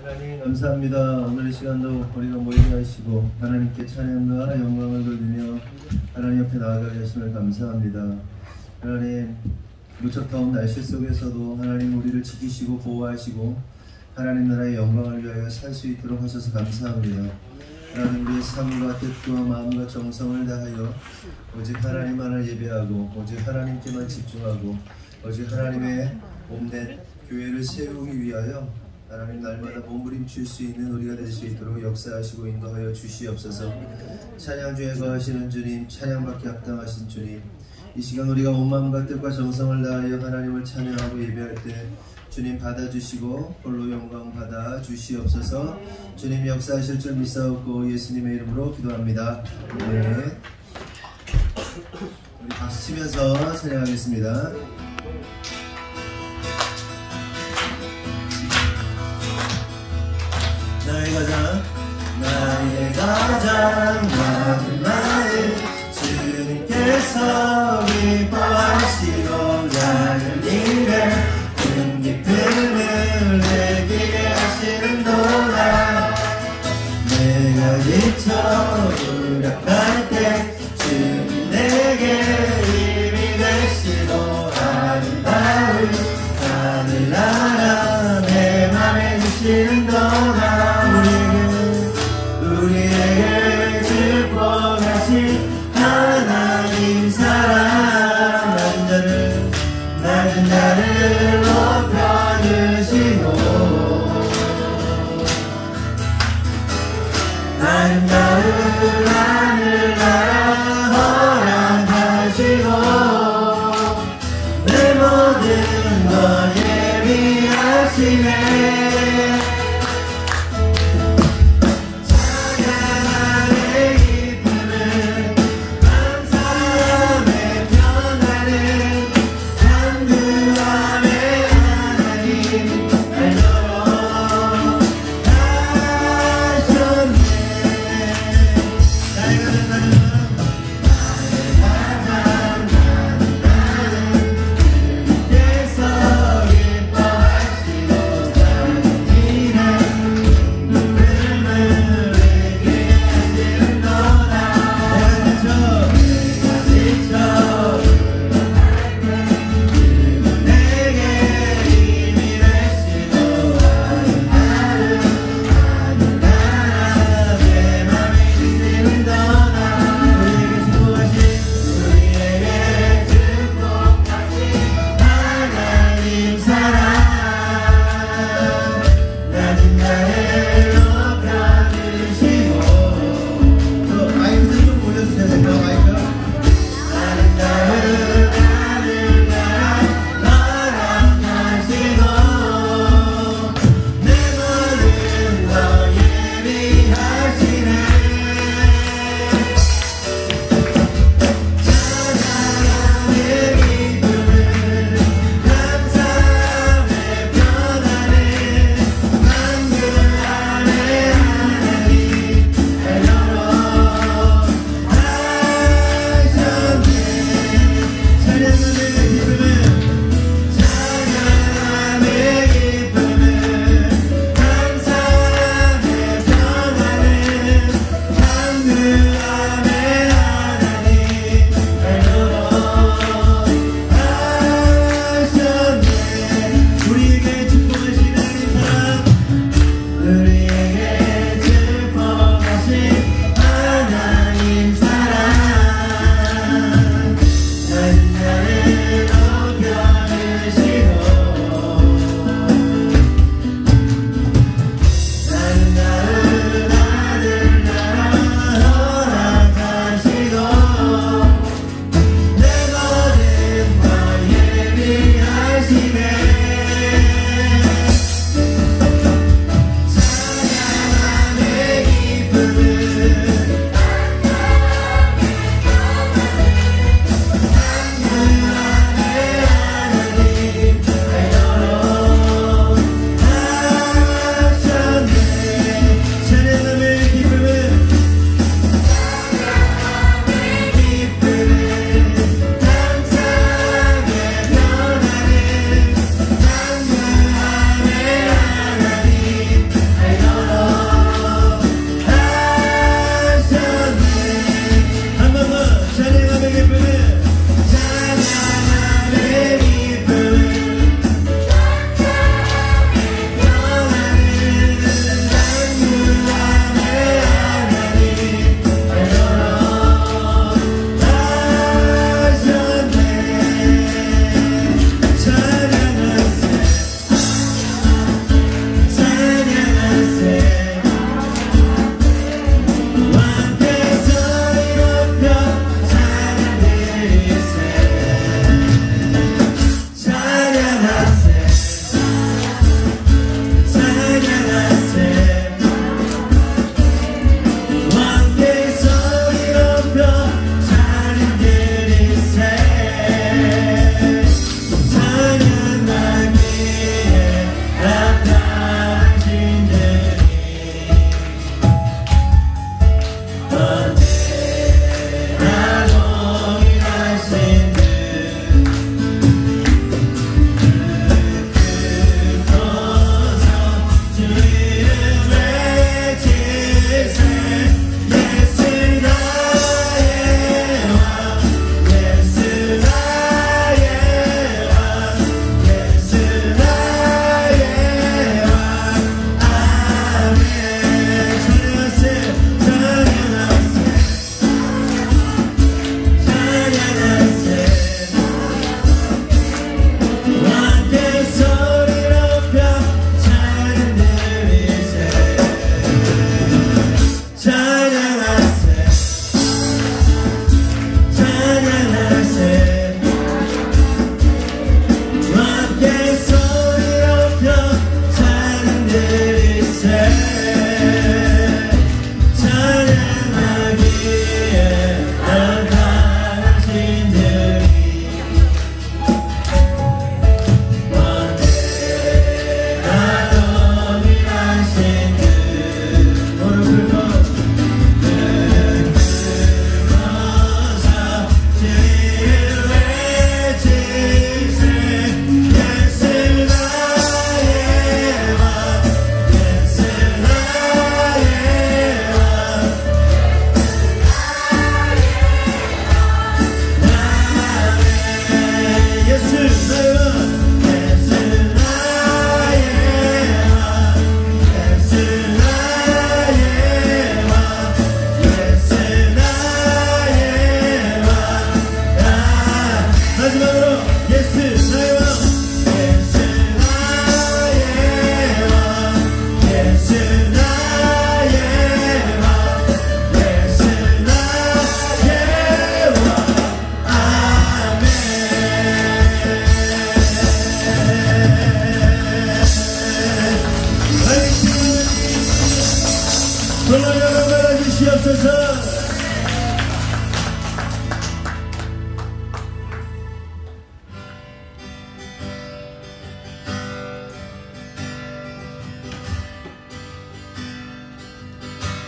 하나님 감사합니다. 오늘 이 시간도 우리가 모이게 하시고 하나님께 찬양과 영광을 돌리며 하나님 옆에 나아가게 하심을 감사합니다. 하나님 무척 더운 날씨 속에서도 하나님 우리를 지키시고 보호하시고 하나님 나라의 영광을 위하여 살 수 있도록 하셔서 감사합니다. 하나님 우리의 삶과 뜻과 마음과 정성을 다하여 오직 하나님만을 예배하고 오직 하나님께만 집중하고 오직 하나님의 몸된 교회를 세우기 위하여 하나님 날마다 몸부림칠 수 있는 우리가 될 수 있도록 역사하시고 인도하여 주시옵소서. 찬양 중에 거하시는 주님, 찬양받기 합당하신 주님, 이 시간 우리가 온 마음과 뜻과 정성을 다하여 하나님을 찬양하고 예배할 때 주님 받아주시고 홀로 영광 받아 주시옵소서. 주님 역사하실 줄 믿사옵고 예수님의 이름으로 기도합니다. 네. 우리 박수 치면서 찬양하겠습니다. 나의 가장 많은 마음 주님께서 기뻐하시고 작은 일에 큰 기쁨을 느끼게 하시는도다. 내가 지쳐 무력할 때 주님 내게 힘이 되시고 아름다운 하늘나라 내 맘에 주시는도다. 우리에게 축복하신 하나님 사랑 낮은 자를 높여주시고 아름다운 하늘나라 허락하시고 내 모든 것 예비하시네.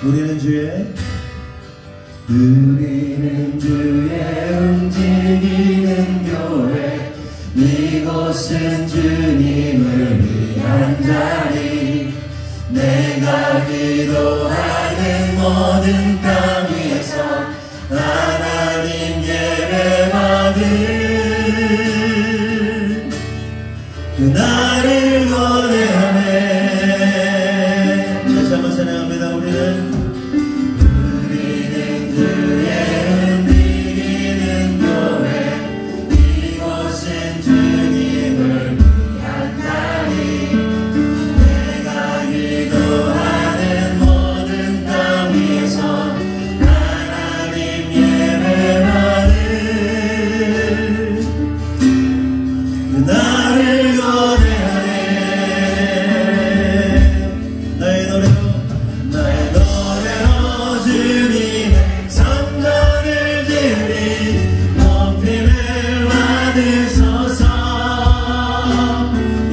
우리는 주의 움직이는 교회, 이곳은 주님을 위한 자리. 내가 기도하는 모든 땅 위에서 하나님 예배받을 그날을 고대하네. 다시 한번 찬양합니다. 우리는 주의 움직이는 교회, 이곳은 주님을 위한 자리. 내가 기도하는 모든 땅 위에서 하나님 예배받을 그날을 고대하네. 나의 노래로 주님의 성전을 지으리. 높임을 받으소서.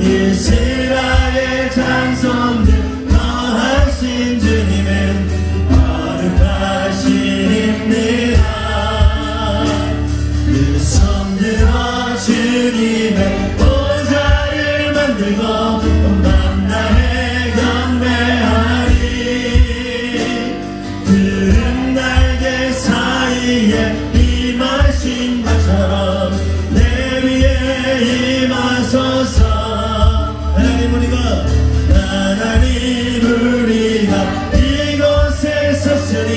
이스라엘 찬송들 거하신 주님은 거룩하십니다. 그 손 들어 주님의 보좌를 만들고 만나해 경배하리. 푸른 날개 사이에 임하신 것처럼 내 위에 임하소서. 하나님 우리가 이곳에 섰으니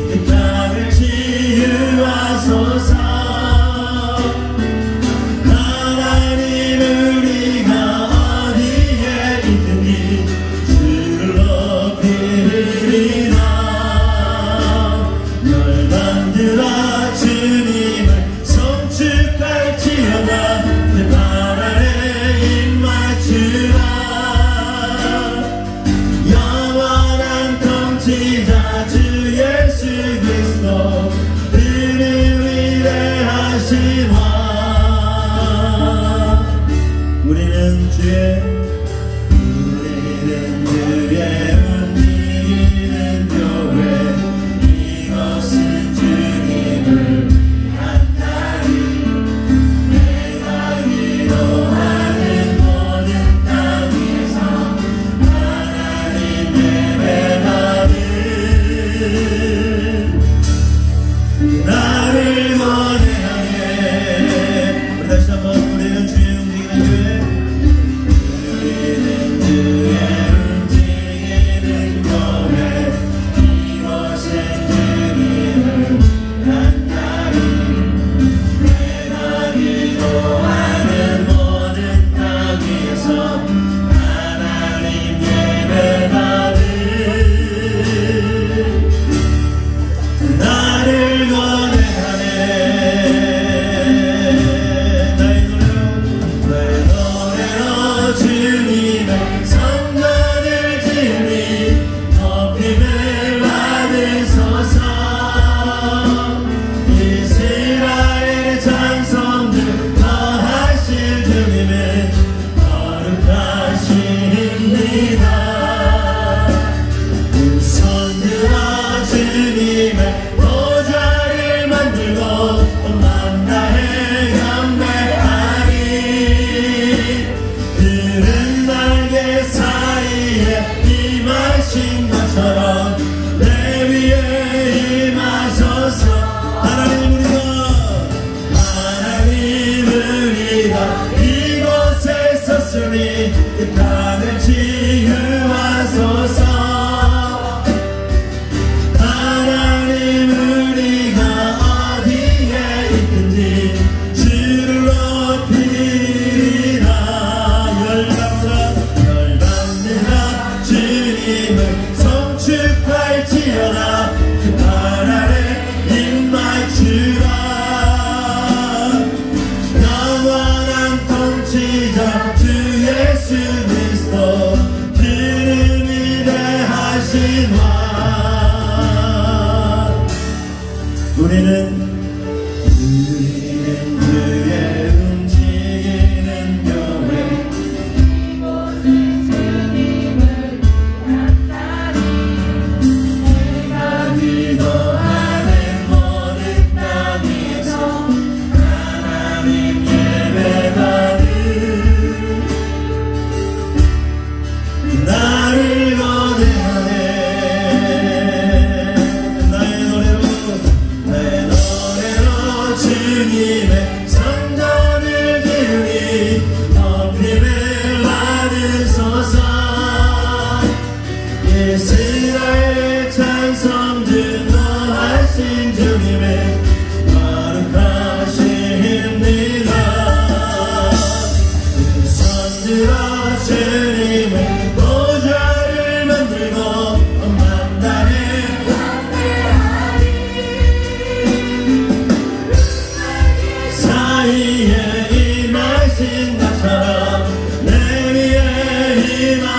그 땅을 치유하소서. 하나님 우리가 어디에 있든지 주를 높이리라. 열방들아 주님을 송축할지어다. 그 발 아래 입 맞추라.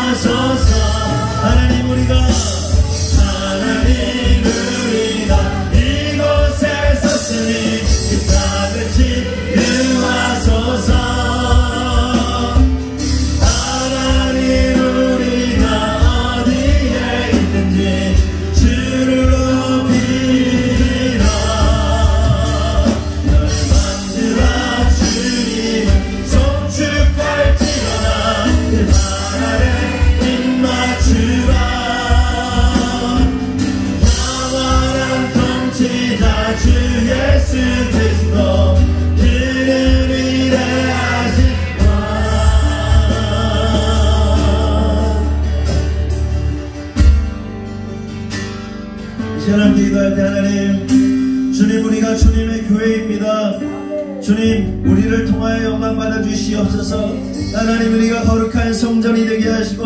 하소서. 하나님 우리가 이곳에 섰으니 그 땅을 치유하소서. 하나님 우리가 어디에 있든지 주를 높이라. 너를 만들어 주님은 송축할지어다. 그 발 아래 입 맞추라. 주 예수 그리스도 그는 위대하신 왕. 이 시간 기도할 때 하나님, 주님 우리가 주님의 교회입니다. 주님 우리를 통하여 영광 받아 주시옵소서. 하나님 우리가 거룩한 성전이 되게 하시고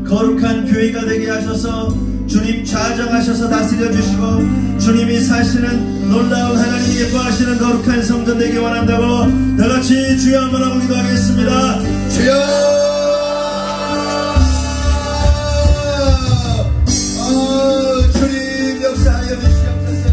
거룩한 교회가 되게 하셔서 주님 좌정하셔서 다스려 주시고 주님이 사시는 놀라운 하나님이 예뻐하시는 거룩한 성전 되기 원한다고 다같이 주여 한번 하고 기도하겠습니다. 주여! 주님 역사하여 주시옵소서.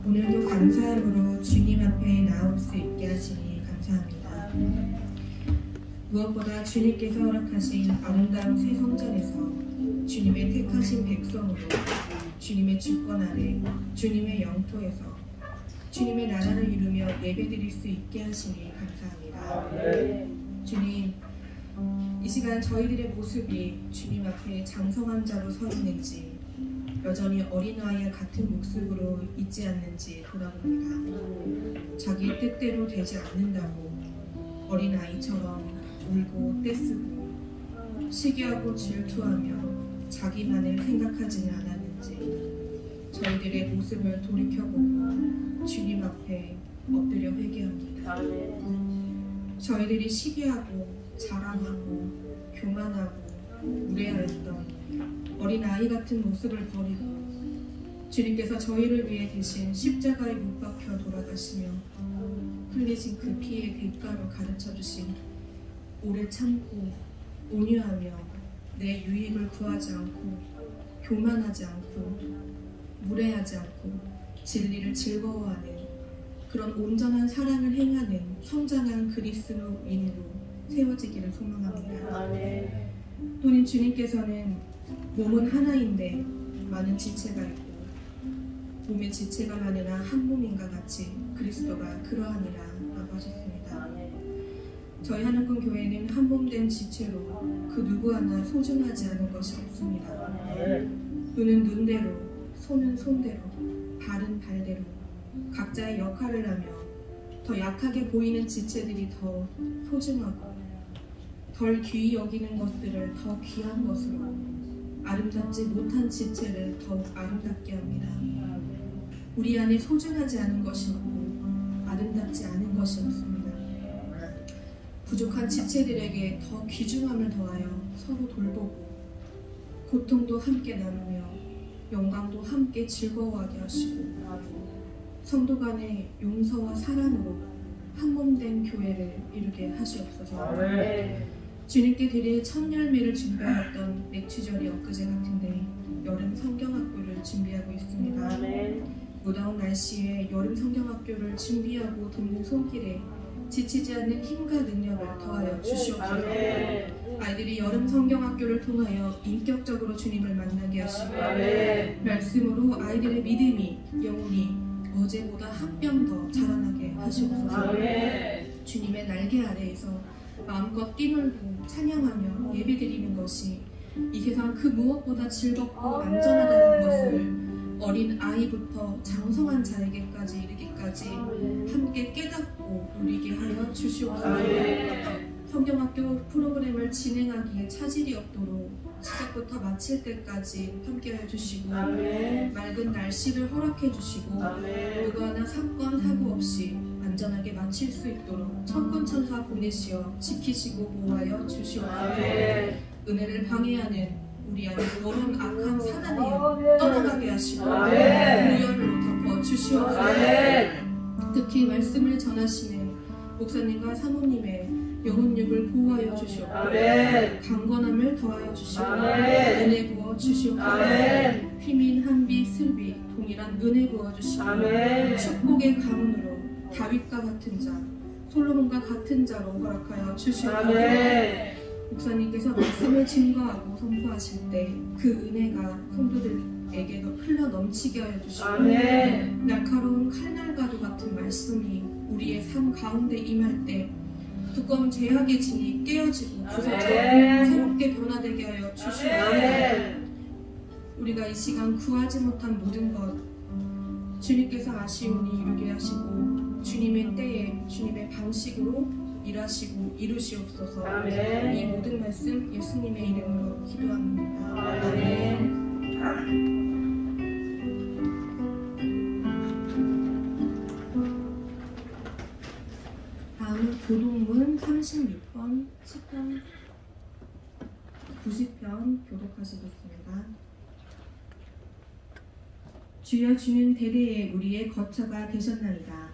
오늘도 감사함으로 주님 앞에 나올 수 있게 하시니 감사합니다. 무엇보다 주님께서 허락하신 아름다운 새 성전에서 주님의 택하신 백성으로 주님의 주권 아래 주님의 영토에서 주님의 나라를 이루며 예배드릴 수 있게 하시니 감사합니다. 주님, 이 시간 저희들의 모습이 주님 앞에 장성한 자로 서 있는지 여전히 어린아이와 같은 모습으로 있지 않는지 돌아봅니다. 자기 뜻대로 되지 않는다고 어린아이처럼 울고 떼쓰고 시기하고 질투하며 자기만을 생각하지는 않았는지 저희들의 모습을 돌이켜보고 주님 앞에 엎드려 회개합니다. 저희들이 시기하고 자랑하고 교만하고 무례하였던 어린아이 같은 모습을 버리고 주님께서 저희를 위해 대신 십자가에 못 박혀 돌아가시며 흘리신 그 피의 대가로 가르쳐주신 오래 참고 온유하며 내 유익을 구하지 않고 교만하지 않고 무례하지 않고 진리를 즐거워하는 그런 온전한 사랑을 행하는 성장한 그리스도인으로 세워지기를 소망합니다. 또는 주님께서는 몸은 하나인데 많은 지체가 있고 몸의 지체가 많으나 한 몸인가 같이 그리스도가 그러하니라 라고 하셨습니다. 저희 하나뿐 교회는 한 몸된 지체로 그 누구 하나 소중하지 않은 것이 없습니다. 눈은 눈대로, 손은 손대로, 발은 발대로 각자의 역할을 하며 더 약하게 보이는 지체들이 더 소중하고 덜 귀히 여기는 것들을 더 귀한 것으로 아름답지 못한 지체를 더욱 아름답게 합니다. 우리 안에 소중하지 않은 것이 없고 아름답지 않은 것이 없습니다. 부족한 지체들에게 더 귀중함을 더하여 서로 돌보고 고통도 함께 나누며 영광도 함께 즐거워하게 하시고 성도 간의 용서와 사랑으로 한 몸된 교회를 이루게 하시옵소서. 주님께 드릴 첫 열매를 준비하였던 맥추절이 엊그제 같은데 여름 성경학교를 준비하고 있습니다. 무더운 날씨에 여름 성경학교를 준비하고 돕는 손길에 지치지 않는 힘과 능력을 더하여 주시옵소서. 아이들이 여름 성경학교를 통하여 인격적으로 주님을 만나게 하시고 말씀으로 아이들의 믿음이 영혼이 어제보다 한 뼘 더 자라나게 하시옵소서. 주님의 날개 아래에서 마음껏 뛰놀고 찬양하며 예배드리는 것이 이 세상 그 무엇보다 즐겁고 안전하다는 것을 어린 아이부터 장성한 자에게까지 이르기까지 함께 깨닫고 누리게 하여 주시옵소서. 성경학교 프로그램을 진행하기에 차질이 없도록 시작부터 마칠 때까지 함께하여 주시고 맑은 날씨를 허락해 주시고 누구 하나 사건 사고 없이 안전하게 마칠 수 있도록 천군천사 보내시어 지키시고 보호하여 주시옵소서. 은혜를 방해하는 우리 안에 모든 악한 사단이여 떠나가게 하시고 무혈로 덮어 주시옵소서. 특히 말씀을 전하시는 목사님과 사모님의 영혼육을 보호하여 주시옵소서. 강건함을 더하여 주시옵소서. 은혜 부어 주시옵소서. 휘민 한비 슬비 동일한 은혜 부어 주시옵소서. 축복의 가문으로 다윗과 같은 자 솔로몬과 같은 자로 허락하여 주시옵소서. 목사님께서 말씀을 증거하고 선포하실 때 그 은혜가 성도들에게 흘러 넘치게 하여 주시고 날카로운 칼날과도 같은 말씀이 우리의 삶 가운데 임할 때 두꺼운 죄악의 진이 깨어지고 부서져 새롭게 변화되게 하여 주시옵소서. 우리가 이 시간 구하지 못한 모든 것 주님께서 아시오니 이루게 하시고 주님의 때에 주님의 방식으로 일하시고 이루시옵소서. 이 모든 말씀 예수님의 이름으로 기도합니다. 아멘. 다음은 교동문 36번, 10편, 90편 교독하시겠습니다. 주여 주는 대대에 우리의 거처가 되셨나이다.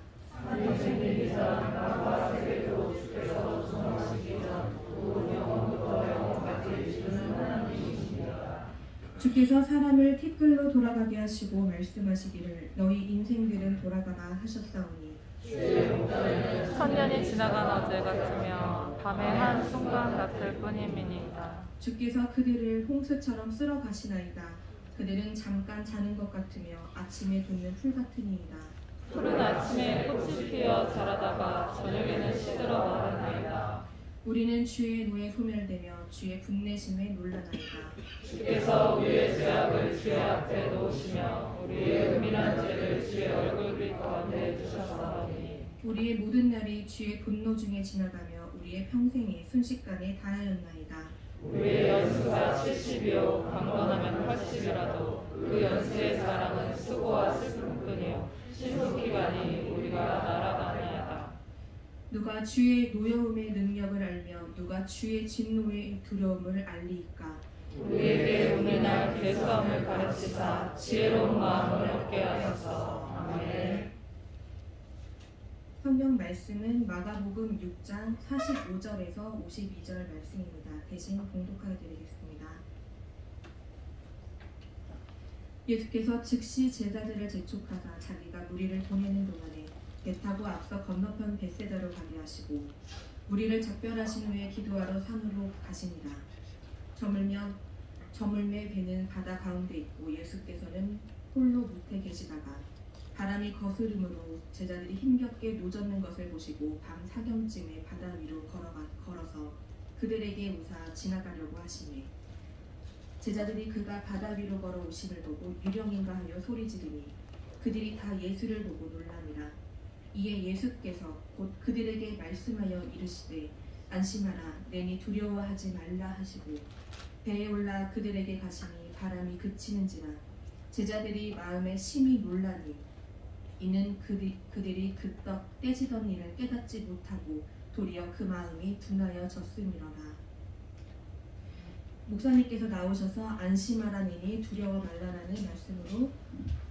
주께서 사람을 티끌로 돌아가게 하시고 말씀하시기를 너희 인생들은 돌아가라 하셨사오니 천년이 지나간 어제 같으며 밤의 한 순간 같을 뿐임이니이다. 주께서 그들을 홍수처럼 쓸어 가시나이다. 그들은 잠깐 자는 것 같으며 아침에 돋는 풀 같으니이다. 푸른 아침에 꽃이 피어 자라다가 저녁에는 시들어 마르나이다. 우리는 주의 노에 소멸되며 주의 분내심에 놀라나이다. 주께서 우리의 죄악을 주의 앞에 놓으시며 우리의 은밀한 죄를 주의 얼굴빛 가운데 두셨사오니 우리의 모든 날이 주의 분노 중에 지나가며 우리의 평생이 순식간에 다하였나이다. 우리의 연수가 70이요 강건하면 80이라도 그 연수의 사랑은 수고와 슬픔뿐이요 신속기간이 우리가 날아가나이다. 누가 주의 노여움의 능력을 알며 누가 주의 진노의 두려움을 알리이까. 우리에게 오늘날 괴수함을 가르치사 지혜로운 마음을 얻게 하소서. 아멘. 성경 말씀은 마가복음 6장 45절에서 52절 말씀입니다. 대신 봉독하여 드리겠습니다. 예수께서 즉시 제자들을 재촉하사 자기가 무리를 보내는 동안에 배 타고 앞서 건너편 벳세다로 가게 하시고 무리를 작별하신 후에 기도하러 산으로 가시니라. 저물매 배는 바다 가운데 있고 예수께서는 홀로 못에 계시다가 바람이 거스름으로 제자들이 힘겹게 노젓는 것을 보시고 밤 사경쯤에 바다 위로 걸어서 그들에게 웃아 지나가려고 하시니 제자들이 그가 바다 위로 걸어오심을 보고 유령인가 하여 소리지르니 그들이 다 예수를 보고 놀라니라. 이에 예수께서 곧 그들에게 말씀하여 이르시되 안심하라 내니 두려워하지 말라 하시고 배에 올라 그들에게 가시니 바람이 그치는지라 제자들이 마음에 심히 놀라니 이는 그들이 그떡 떼지던 일을 깨닫지 못하고 도리어 그 마음이 둔하여 졌음이로라. 목사님께서 나오셔서 안심하라니니 두려워 말라라는 말씀으로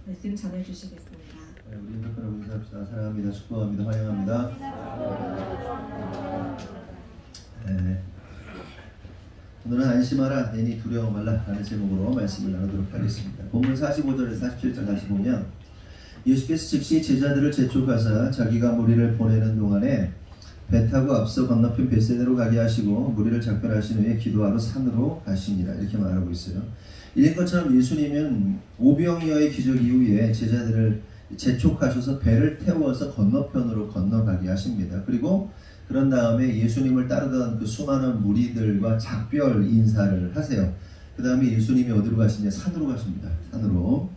말씀 전해주시겠습니다. 네, 우리 인사하고 인사합시다. 사랑합니다. 축복합니다. 환영합니다. 네. 오늘은 안심하라 내니 두려워 말라 라는 제목으로 말씀을 나누도록 하겠습니다. 본문 45절에서 47절 다시 보면 예수께서 즉시 제자들을 재촉하사 자기가 무리를 보내는 동안에 배 타고 앞서 건너편 벳세다로 가게 하시고 무리를 작별하신 후에 기도하러 산으로 가시니라 이렇게 말하고 있어요. 읽은 것처럼 예수님은 오병이어의 기적 이후에 제자들을 재촉하셔서 배를 태워서 건너편으로 건너가게 하십니다. 그리고 그런 다음에 예수님을 따르던 그 수많은 무리들과 작별 인사를 하세요. 그 다음에 예수님이 어디로 가시냐? 산으로 가십니다. 산으로.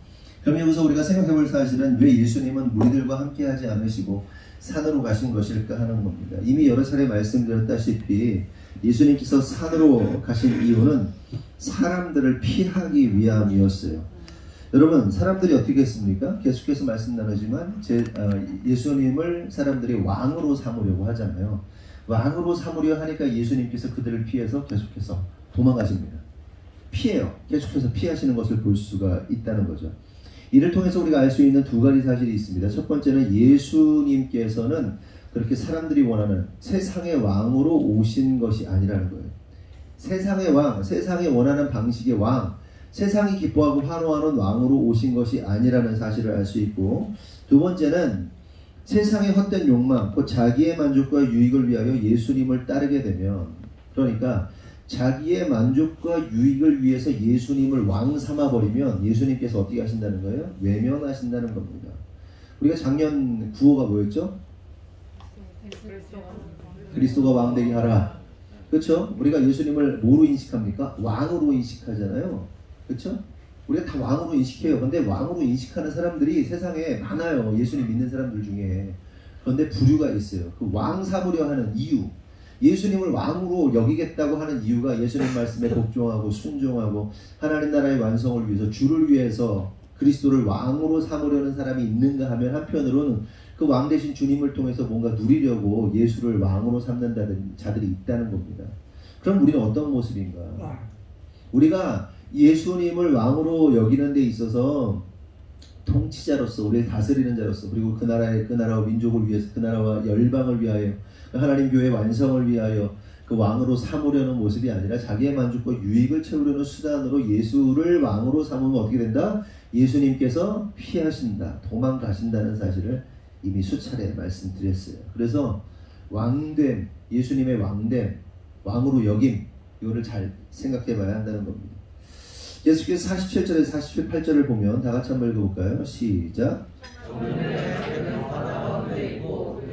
그럼 여기서 우리가 생각해 볼 사실은 왜 예수님은 무리들과 함께 하지 않으시고 산으로 가신 것일까 하는 겁니다. 이미 여러 차례 말씀드렸다시피 예수님께서 산으로 가신 이유는 사람들을 피하기 위함이었어요. 여러분, 사람들이 어떻게 했습니까? 계속해서 말씀 나누지만 예수님을 사람들이 왕으로 삼으려고 하잖아요. 왕으로 삼으려 하니까 예수님께서 그들을 피해서 계속해서 도망가십니다. 피해요. 계속해서 피하시는 것을 볼 수가 있다는 거죠. 이를 통해서 우리가 알 수 있는 두 가지 사실이 있습니다. 첫 번째는 예수님께서는 그렇게 사람들이 원하는 세상의 왕으로 오신 것이 아니라는 거예요. 세상의 왕, 세상이 원하는 방식의 왕, 세상이 기뻐하고 환호하는 왕으로 오신 것이 아니라는 사실을 알 수 있고, 두 번째는 세상의 헛된 욕망, 곧 자기의 만족과 유익을 위하여 예수님을 따르게 되면, 그러니까 자기의 만족과 유익을 위해서 예수님을 왕 삼아버리면 예수님께서 어떻게 하신다는 거예요? 외면하신다는 겁니다. 우리가 작년 구호가 뭐였죠? 그리스도가 왕 되게 하라. 그렇죠? 우리가 예수님을 뭐로 인식합니까? 왕으로 인식하잖아요. 그렇죠? 우리가 다 왕으로 인식해요. 그런데 왕으로 인식하는 사람들이 세상에 많아요. 예수님 믿는 사람들 중에. 그런데 부류가 있어요. 그 왕 삼으려 하는 이유, 예수님을 왕으로 여기겠다고 하는 이유가 예수님 말씀에 복종하고 순종하고 하나님 나라의 완성을 위해서, 주를 위해서 그리스도를 왕으로 삼으려는 사람이 있는가 하면, 한편으로는 그 왕 대신 주님을 통해서 뭔가 누리려고 예수를 왕으로 삼는다는 자들이 있다는 겁니다. 그럼 우리는 어떤 모습인가? 우리가 예수님을 왕으로 여기는 데 있어서 통치자로서, 우리를 다스리는 자로서, 그리고 그 나라와 민족을 위해서, 그 나라와 열방을 위하여, 하나님 교회 완성을 위하여 그 왕으로 삼으려는 모습이 아니라 자기의 만족과 유익을 채우려는 수단으로 예수를 왕으로 삼으면 어떻게 된다? 예수님께서 피하신다, 도망가신다는 사실을 이미 수차례 말씀드렸어요. 그래서 왕됨, 예수님의 왕됨, 왕으로 여김, 이거를 잘 생각해 봐야 한다는 겁니다. 계속해서 47절에서 48절을 보면 다 같이 한번 읽어볼까요? 시작.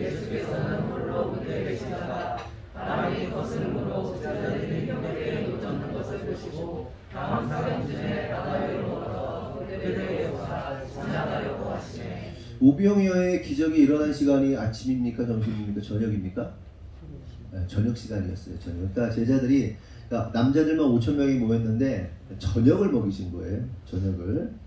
예수께서는 홀로 무대에 계시다가 바람이 거스름으로 제자들이 벽에 놓쳤는 것을 보시고 다음 사경쯤에 바다 위로 걸어 그들에게 오사 지나가려고 하시네. 오병이어의 기적이 일어난 시간이 아침입니까? 점심입니까? 저녁입니까? 네, 저녁 시간이었어요. 저녁. 그러니까 제자들이, 그러니까 남자들만 5,000명이 모였는데 저녁을 먹이신 거예요.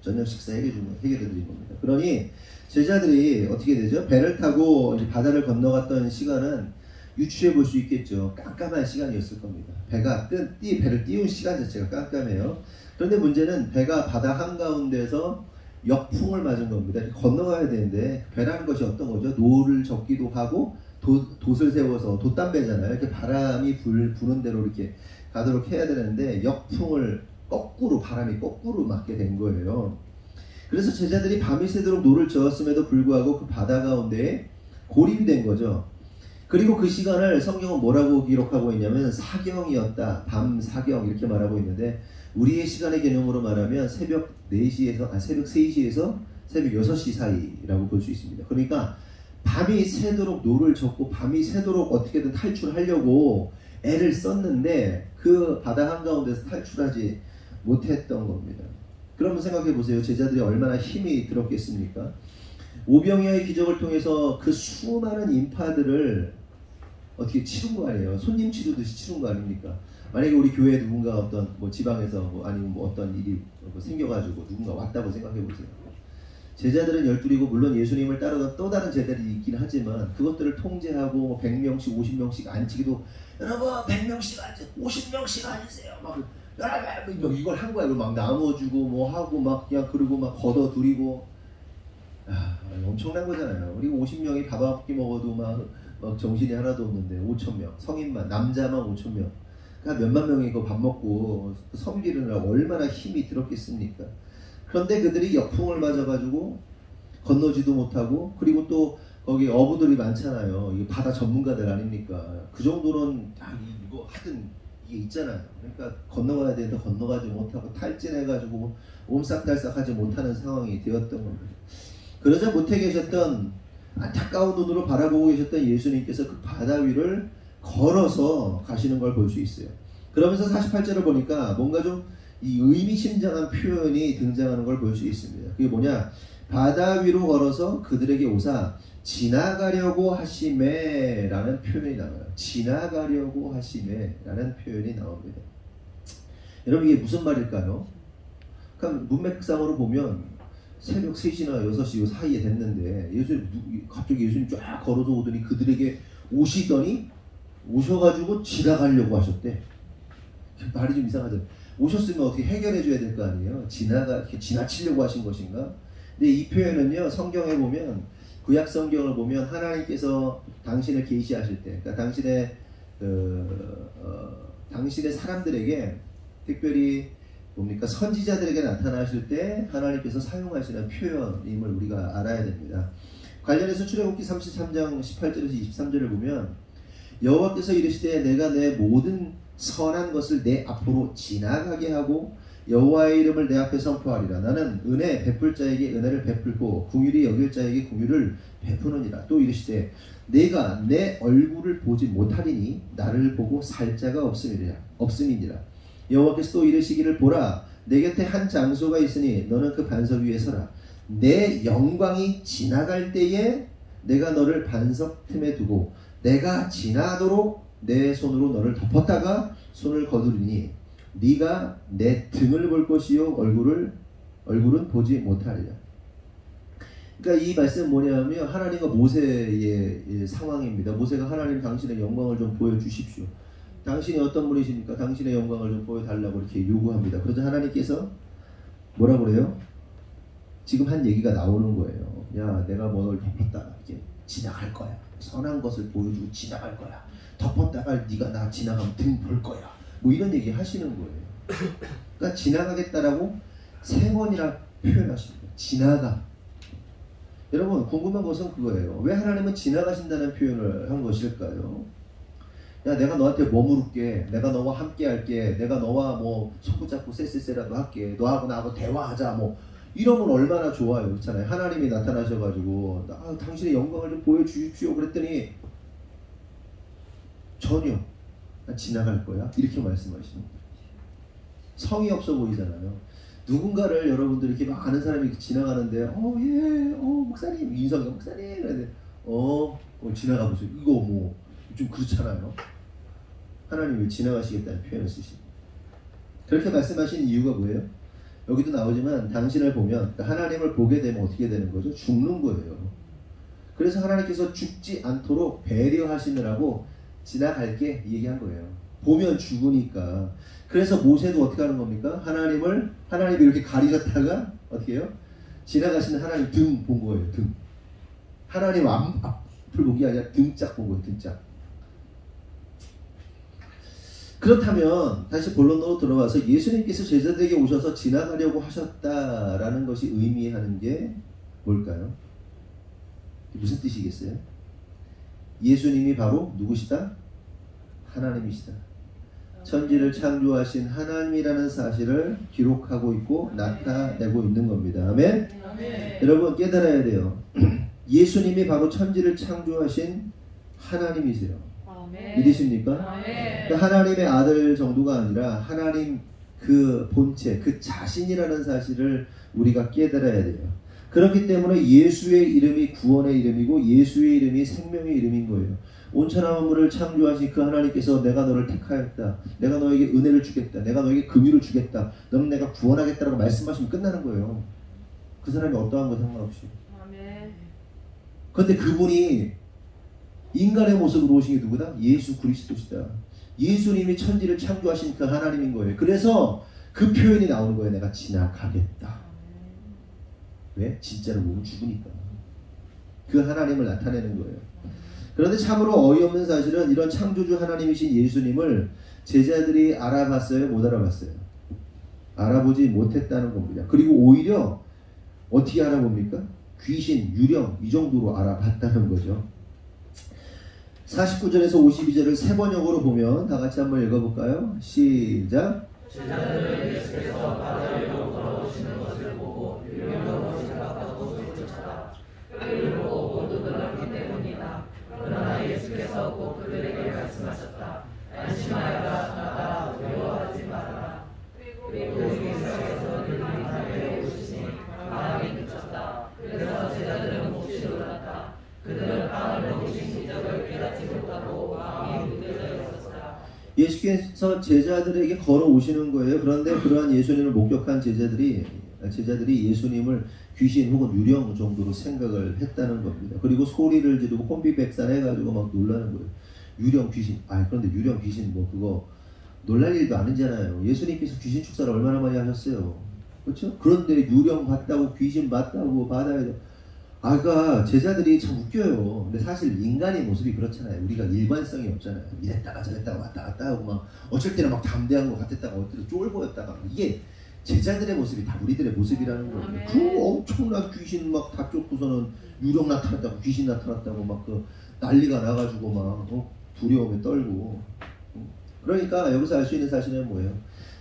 저녁 식사 해결해드린 겁니다. 그러니 제자들이 어떻게 되죠? 배를 타고 이제 바다를 건너갔던 시간은 유추해 볼 수 있겠죠. 깜깜한 시간이었을 겁니다. 배를 띄운 시간 자체가 깜깜해요. 그런데 문제는 배가 바다 한가운데서 역풍을 맞은 겁니다. 건너가야 되는데 배라는 것이 어떤 거죠? 노를 젓기도 하고 돛을 세워서, 돛담배잖아요. 이렇게 바람이 부는 대로 이렇게 가도록 해야 되는데 역풍을 바람이 거꾸로 맞게 된 거예요. 그래서 제자들이 밤이 새도록 노를 저었음에도 불구하고 그 바다 가운데에 고립이 된 거죠. 그리고 그 시간을 성경은 뭐라고 기록하고 있냐면 사경이었다, 밤 사경 이렇게 말하고 있는데, 우리의 시간의 개념으로 말하면 새벽 3시에서 새벽 6시 사이라고 볼 수 있습니다. 그러니까 밤이 새도록 노를 젓고 밤이 새도록 어떻게든 탈출하려고 애를 썼는데 그 바다 한가운데서 탈출하지 못했던 겁니다. 그러면 생각해 보세요. 제자들이 얼마나 힘이 들었겠습니까? 오병이어의 기적을 통해서 그 수많은 인파들을 어떻게 치른 거 아니에요? 손님 치르듯이 치른 거 아닙니까? 만약에 우리 교회에 누군가 어떤 지방에서 아니면 어떤 일이 생겨가지고 누군가 왔다고 생각해 보세요. 제자들은 12이고 물론 예수님을 따르던 또 다른 제자들이 있긴 하지만 그것들을 통제하고 100명씩 50명씩 앉히기도, 여러분 100명씩 앉으세요, 50명씩 앉으세요, 여러분 이걸 한 거야. 막 나눠주고 뭐 하고 막 그냥, 그리고 막 걷어들이고, 엄청난 거잖아요. 그리고 50명이 밥 한 끼 먹어도 막 정신이 하나도 없는데 5,000명, 성인만, 남자만 5,000명, 그러니까 몇만 명이 이거 밥 먹고 섬기느라 얼마나 힘이 들었겠습니까? 그런데 그들이 역풍을 맞아가지고 건너지도 못하고, 그리고 또 거기 어부들이 많잖아요. 이게 바다 전문가들 아닙니까? 그 정도는 이거 하든 이게 있잖아요. 그러니까 건너가야 되는데 건너가지 못하고 탈진해가지고 옴싹달싹하지 못하는 상황이 되었던 겁니다. 그러자 못해 계셨던, 안타까운 눈으로 바라보고 계셨던 예수님께서 그 바다 위를 걸어서 가시는 걸 볼 수 있어요. 그러면서 48절을 보니까 뭔가 좀 이 의미심장한 표현이 등장하는 걸 볼 수 있습니다. 그게 뭐냐? 바다 위로 걸어서 그들에게 오사 지나가려고 하시매 라는 표현이 나와요. 지나가려고 하시매 라는 표현이 나옵니다. 여러분 이게 무슨 말일까요? 그러니까 문맥상으로 보면 새벽 3시나 6시 사이에 됐는데 갑자기 예수님 쫙 걸어서 오더니 그들에게 오셔가지고 지나가려고 하셨대. 말이 좀 이상하죠. 오셨으면 어떻게 해결해 줘야 될 거 아니에요. 지나치려고 하신 것인가? 근데 이 표현은요, 성경에 보면, 구약 성경을 보면 하나님께서 당신을 계시하실 때, 그러니까 당신의 사람들에게 특별히 뭡니까? 선지자들에게 나타나실 때 하나님께서 사용하시는 표현임을 우리가 알아야 됩니다. 관련해서 출애굽기 33장 18절에서 23절을 보면 여호와께서 이르시되 내가 내 모든 선한 것을 내 앞으로 지나가게 하고 여호와의 이름을 내 앞에 선포하리라. 나는 은혜 베풀 자에게 은혜를 베풀고 긍휼히 여길 자에게 긍휼을 베푸느니라. 또 이르시되 내가 내 얼굴을 보지 못하리니 나를 보고 살 자가 없음이니라. 여호와께서 또 이르시기를 보라 내 곁에 한 장소가 있으니 너는 그 반석 위에 서라. 내 영광이 지나갈 때에 내가 너를 반석 틈에 두고 내가 지나도록 내 손으로 너를 덮었다가 손을 거두리니 네가 내 등을 볼 것이요 얼굴은 보지 못하리라. 그러니까 이 말씀은 뭐냐면 하나님과 모세의 상황입니다. 모세가 하나님 당신의 영광을 좀 보여주십시오. 당신이 어떤 분이십니까? 당신의 영광을 좀 보여달라고 이렇게 요구합니다. 그러자 하나님께서 뭐라고 그래요? 지금 한 얘기가 나오는 거예요. 야, 내가 뭐 널 덮었다가 이제 지나갈 거야. 선한 것을 보여주고 지나갈 거야. 덮었다가 네가 나 지나가면 등 볼 거야. 뭐 이런 얘기 하시는 거예요. 그러니까 지나가겠다라고 3번이나 표현하십니다. 지나가. 여러분 궁금한 것은 그거예요. 왜 하나님은 지나가신다는 표현을 한 것일까요? 야, 내가 너한테 머무를게. 내가 너와 함께 할게. 내가 너와 뭐 손붙잡고 쎄쎄쎄라도 할게. 너하고 나하고 대화하자. 뭐 이러면 얼마나 좋아요. 그렇잖아요. 하나님이 나타나셔가지고 당신의 영광을 좀 보여주십시오. 그랬더니 전혀 지나갈 거야. 이렇게 말씀하시는 거예요. 성의 없어 보이잖아요. 누군가를 여러분들이 이렇게 막 아는 사람이 지나가는데 목사님, 인성이 목사님 그런데 지나가 보세요. 이거 뭐 좀 그렇잖아요. 하나님이 지나가시겠다는 표현을 쓰십니다. 그렇게 말씀하신 이유가 뭐예요? 여기도 나오지만 당신을 보면 그러니까 하나님을 보게 되면 어떻게 되는 거죠? 죽는 거예요. 그래서 하나님께서 죽지 않도록 배려하시느라고 지나갈게 얘기한 거예요. 보면 죽으니까. 그래서 모세도 어떻게 하는 겁니까? 하나님이 이렇게 가리셨다가 어떻게 해요? 지나가시는 하나님 등 본 거예요. 등. 하나님 앞을 본 게 아니라 등짝 본 거예요. 등짝. 그렇다면 다시 본론으로 들어와서 예수님께서 제자들에게 오셔서 지나가려고 하셨다라는 것이 의미하는 게 뭘까요? 무슨 뜻이겠어요? 예수님이 바로 누구시다? 하나님이시다. 천지를 창조하신 하나님이라는 사실을 기록하고 있고 나타내고 있는 겁니다. 아멘? 여러분 깨달아야 돼요. 예수님이 바로 천지를 창조하신 하나님이세요. 믿으십니까? 그 하나님의 아들 정도가 아니라 하나님 그 본체, 그 자신이라는 사실을 우리가 깨달아야 돼요. 그렇기 때문에 예수의 이름이 구원의 이름이고 예수의 이름이 생명의 이름인 거예요. 온천한 만물을 창조하신 그 하나님께서 내가 너를 택하였다. 내가 너에게 은혜를 주겠다. 내가 너에게 긍휼을 주겠다. 너는 내가 구원하겠다라고 말씀하시면 끝나는 거예요. 그 사람이 어떠한 거 상관없이. 그런데 그분이 인간의 모습으로 오신 게 누구다? 예수 그리스도시다. 예수님이 천지를 창조하신 그 하나님인 거예요. 그래서 그 표현이 나오는 거예요. 내가 지나가겠다. 왜? 진짜로 보면 죽으니까. 그 하나님을 나타내는 거예요. 그런데 참으로 어이없는 사실은 이런 창조주 하나님이신 예수님을 제자들이 알아봤어요? 못 알아봤어요? 알아보지 못했다는 겁니다. 그리고 오히려 어떻게 알아봅니까? 귀신, 유령 이 정도로 알아봤다는 거죠. 49절에서 52절을 세 번역으로 보면 다 같이 한번 읽어볼까요? 시작. 제자들은 예수께서 바다 위로 걸어오시는 것을 보고 유령으로 생각하고 쫓아다. 그를 보고 모두 놀랐기 때문이다. 그러나 예수께서 꼭 그들에게 말씀하셨다. 안심하여라. 나다. 두려워하지 말아라. 그리고 예수께서 제자들에게 걸어오시는 거예요. 그런데 그러한 예수님을 목격한 제자들이 예수님을 귀신 혹은 유령 정도로 생각을 했다는 겁니다. 그리고 소리를 지르고 혼비백산해가지고 막 놀라는 거예요. 유령 귀신. 그런데 유령 귀신 뭐 그거 놀랄 일도 아니잖아요. 예수님께서 귀신 축사를 얼마나 많이 하셨어요. 그렇죠? 그런데 유령 봤다고 귀신 봤다고 바다에서 그러니까 제자들이 참 웃겨요. 근데 사실 인간의 모습이 그렇잖아요. 우리가 일관성이 없잖아요. 이랬다가 저랬다가 왔다 갔다 하고 막 어쩔 때는 막 담대한 것 같았다가 어쩔 때 쫄 보였다가 이게 제자들의 모습이 다 우리들의 모습이라는 거예요. 그 엄청난 귀신 막 다 쫓고서는 유령 나타났다고 귀신 나타났다고 막 그 난리가 나가지고 막 두려움에 떨고. 그러니까 여기서 알 수 있는 사실은 뭐예요?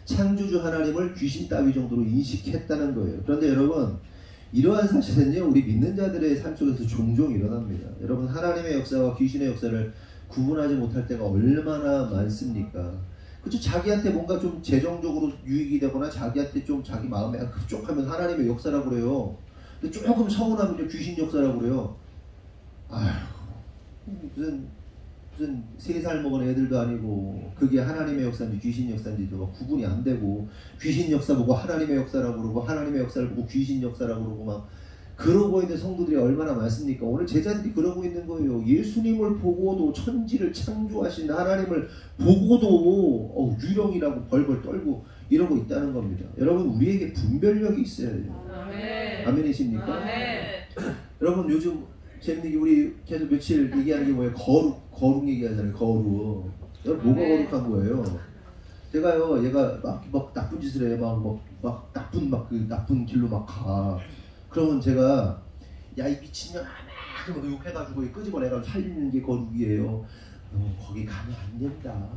창조주 하나님을 귀신 따위 정도로 인식했다는 거예요. 그런데 여러분 이러한 사실은요 우리 믿는 자들의 삶 속에서 종종 일어납니다. 여러분 하나님의 역사와 귀신의 역사를 구분하지 못할 때가 얼마나 많습니까? 그렇죠? 자기한테 뭔가 좀 재정적으로 유익이 되거나 자기한테 좀 자기 마음에 급족하면 하나님의 역사라고 그래요. 근데 조금 서운하면 귀신 역사라고 그래요. 무슨 3살 먹은 애들도 아니고 그게 하나님의 역사인지 귀신 역사인지도 막 구분이 안 되고 귀신 역사 보고 하나님의 역사라고 그러고 하나님의 역사를 보고 귀신 역사라고 그러고 막 그러고 있는 성도들이 얼마나 많습니까? 오늘 제자들이 그러고 있는 거예요. 예수님을 보고도 천지를 창조하신 하나님을 보고도 유령이라고 벌벌 떨고 이러고 있다는 겁니다. 여러분 우리에게 분별력이 있어야 돼요. 아멘이십니까? 아멘. 여러분 요즘 재밌는 게 우리 계속 며칠 얘기하는 게 뭐예요? 거룩 얘기하잖아요. 거룩. 여러분 뭐가 거룩한 거예요? 제가요 얘가 막 나쁜 짓을 해요. 막 나쁜 길로 막 가. 그러면 제가 야 이 미친년아 막 욕해가지고 끄집어내가지고 살리는 게 거룩이에요. 거기 가면 안 된다.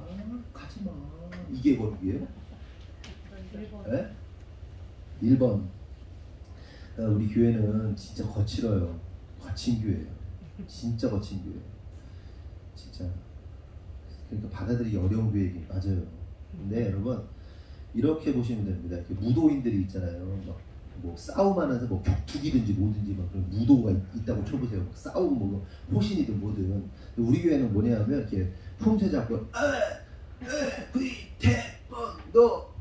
가지마. 이게 거룩이에요? 1번. 1번. 우리 교회는 진짜 거칠어요. 거친 교회예요. 진짜 거친 교회. 진짜. 그러니까 받아들이기 어려운 교회이긴 맞아요. 근데 여러분 이렇게 보시면 됩니다. 이렇게 무도인들이 있잖아요. 뭐 싸움하면서 뭐 격투기든지 뭐든지 막 그런 무도가 있다고 쳐보세요. 싸움 뭐 호신이든 뭐든. 우리 교회는 뭐냐면 이렇게 품새 잡고 태권도 뭐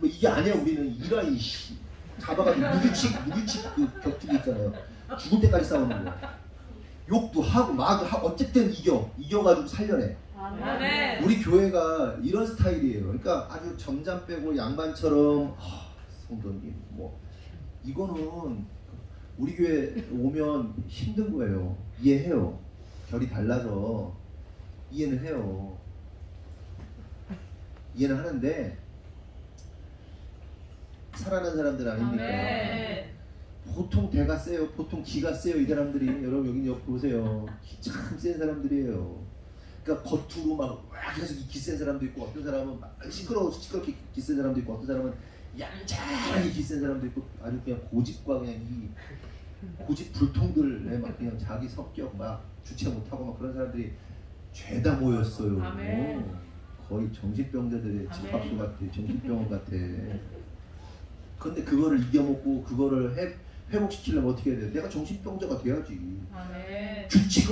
이게 아니야. 우리는 이라이 잡아가지고 무규칙 그 격투기 있잖아요. 죽을 때까지 싸우는 거. 욕도 하고 마도 하고 어쨌든 이겨가지고 살려내. 아멘. 우리 교회가 이런 스타일이에요. 그러니까 아주 점잠 빼고 양반처럼 성도님 뭐 이거는 우리 교회 오면 힘든 거예요. 이해해요. 결이 달라서 이해는 해요. 이해는 하는데 살아난 사람들 아닙니까? 아멘. 보통 대가 세요. 보통 기가 세요. 이 사람들이. 여러분 여기 옆 보세요. 참 센 사람들이에요. 그러니까 겉으로 막 계속 기센 사람도 있고 어떤 사람은 막 시끄럽게 기센 사람도 있고 어떤 사람은 얌전히 기센 사람도 있고 아주 그냥 고집과 그냥 이 고집 불통들에 막 그냥 자기 성격 막 주체 못하고 막 그런 사람들이 죄다 모였어요. 아멘. 거의 정신병자들의 집합소 같아. 정신병원 같아. 근데 그거를 이겨먹고 그거를 회복시키려면 어떻게 해야 돼? 내가 정신병자가 돼야지. 아멘. 규칙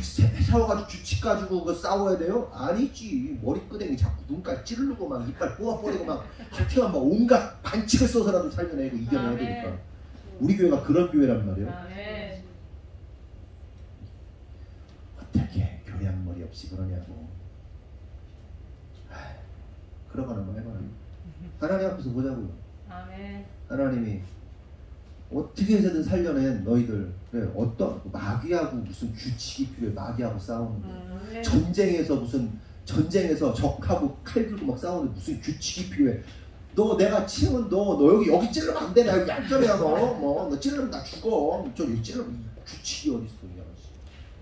세워가지고 규칙 가지고 그거 싸워야 돼요? 아니지. 머리끄댕이 자꾸 눈깔 찌르고 막 이빨 뽑아버리고 막 하여튼 막 온갖 반칙을 써서라도 살려내고 이겨내야 아멘. 되니까. 우리 교회가 그런 교회란 말이에요. 아멘. 어떻게 교양머리 없이 그러냐고. 그러거나 뭐 해봐요. 하나님 앞에서 보자고요. 아멘. 하나님이 어떻게 해서든 살려낸 너희들 그래, 어떤 마귀하고 무슨 규칙이 필요해. 마귀하고 싸우는 거. 전쟁에서 적하고 칼 들고 막 싸우는데 무슨 규칙이 필요해. 너 내가 치면 너 여기 찔러면 안 돼. 나 얌전해야 너 찔러면 나 죽어. 저기 찔러면 규칙이 어딨어.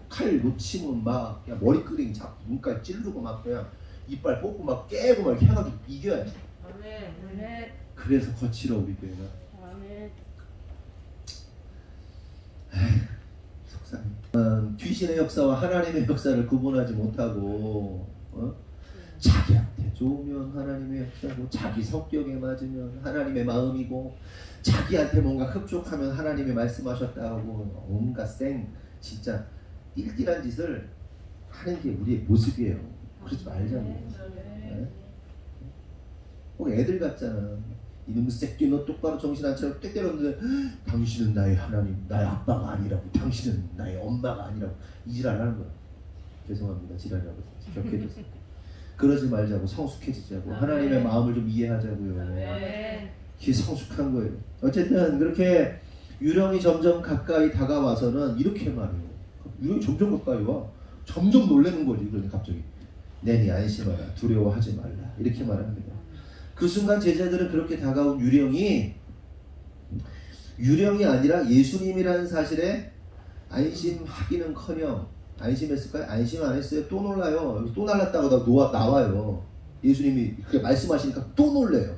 칼 놓치면 막 그냥 머리끄댕이 잡고 눈깔 찌르고 막 그냥 이빨 뽑고 막 깨고 막 이렇게 해가지고 이겨야지. 아멘. 그래서 거칠어 우리 교회가. 아멘. 속상해. 귀신의 역사와 하나님의 역사를 구분하지 못하고 자기한테 좋으면 하나님의 역사고 자기 성격에 맞으면 하나님의 마음이고 자기한테 뭔가 흡족하면 하나님의 말씀하셨다 하고 온갖 진짜 띨띨한 짓을 하는 게 우리의 모습이에요. 그러지 말자고. 네? 꼭 애들 같잖아. 이놈 새끼 너 똑바로 정신 안 차리고 때 때렸는데 당신은 나의 하나님, 나의 아빠가 아니라고, 당신은 나의 엄마가 아니라고 이지랄 하는 거야. 죄송합니다. 지랄이라고 격해졌어요. 그러지 말자고, 성숙해지자고, 하나님의 마음을 좀 이해하자고요. 그게 성숙한 거예요. 어쨌든 그렇게 유령이 점점 가까이 다가와서는 이렇게 말해요. 유령이 점점 가까이 와. 점점 놀라는 거지. 그러니까 갑자기 내니 안심하라, 두려워하지 말라, 이렇게 말합니다. 그 순간 제자들은 그렇게 다가온 유령이 아니라 예수님이라는 사실에 안심하기는커녕, 안심했을까요? 안심 안 했어요. 또 놀라요. 또 날랐다고 나와요. 예수님이 그렇게 말씀하시니까 또 놀래요.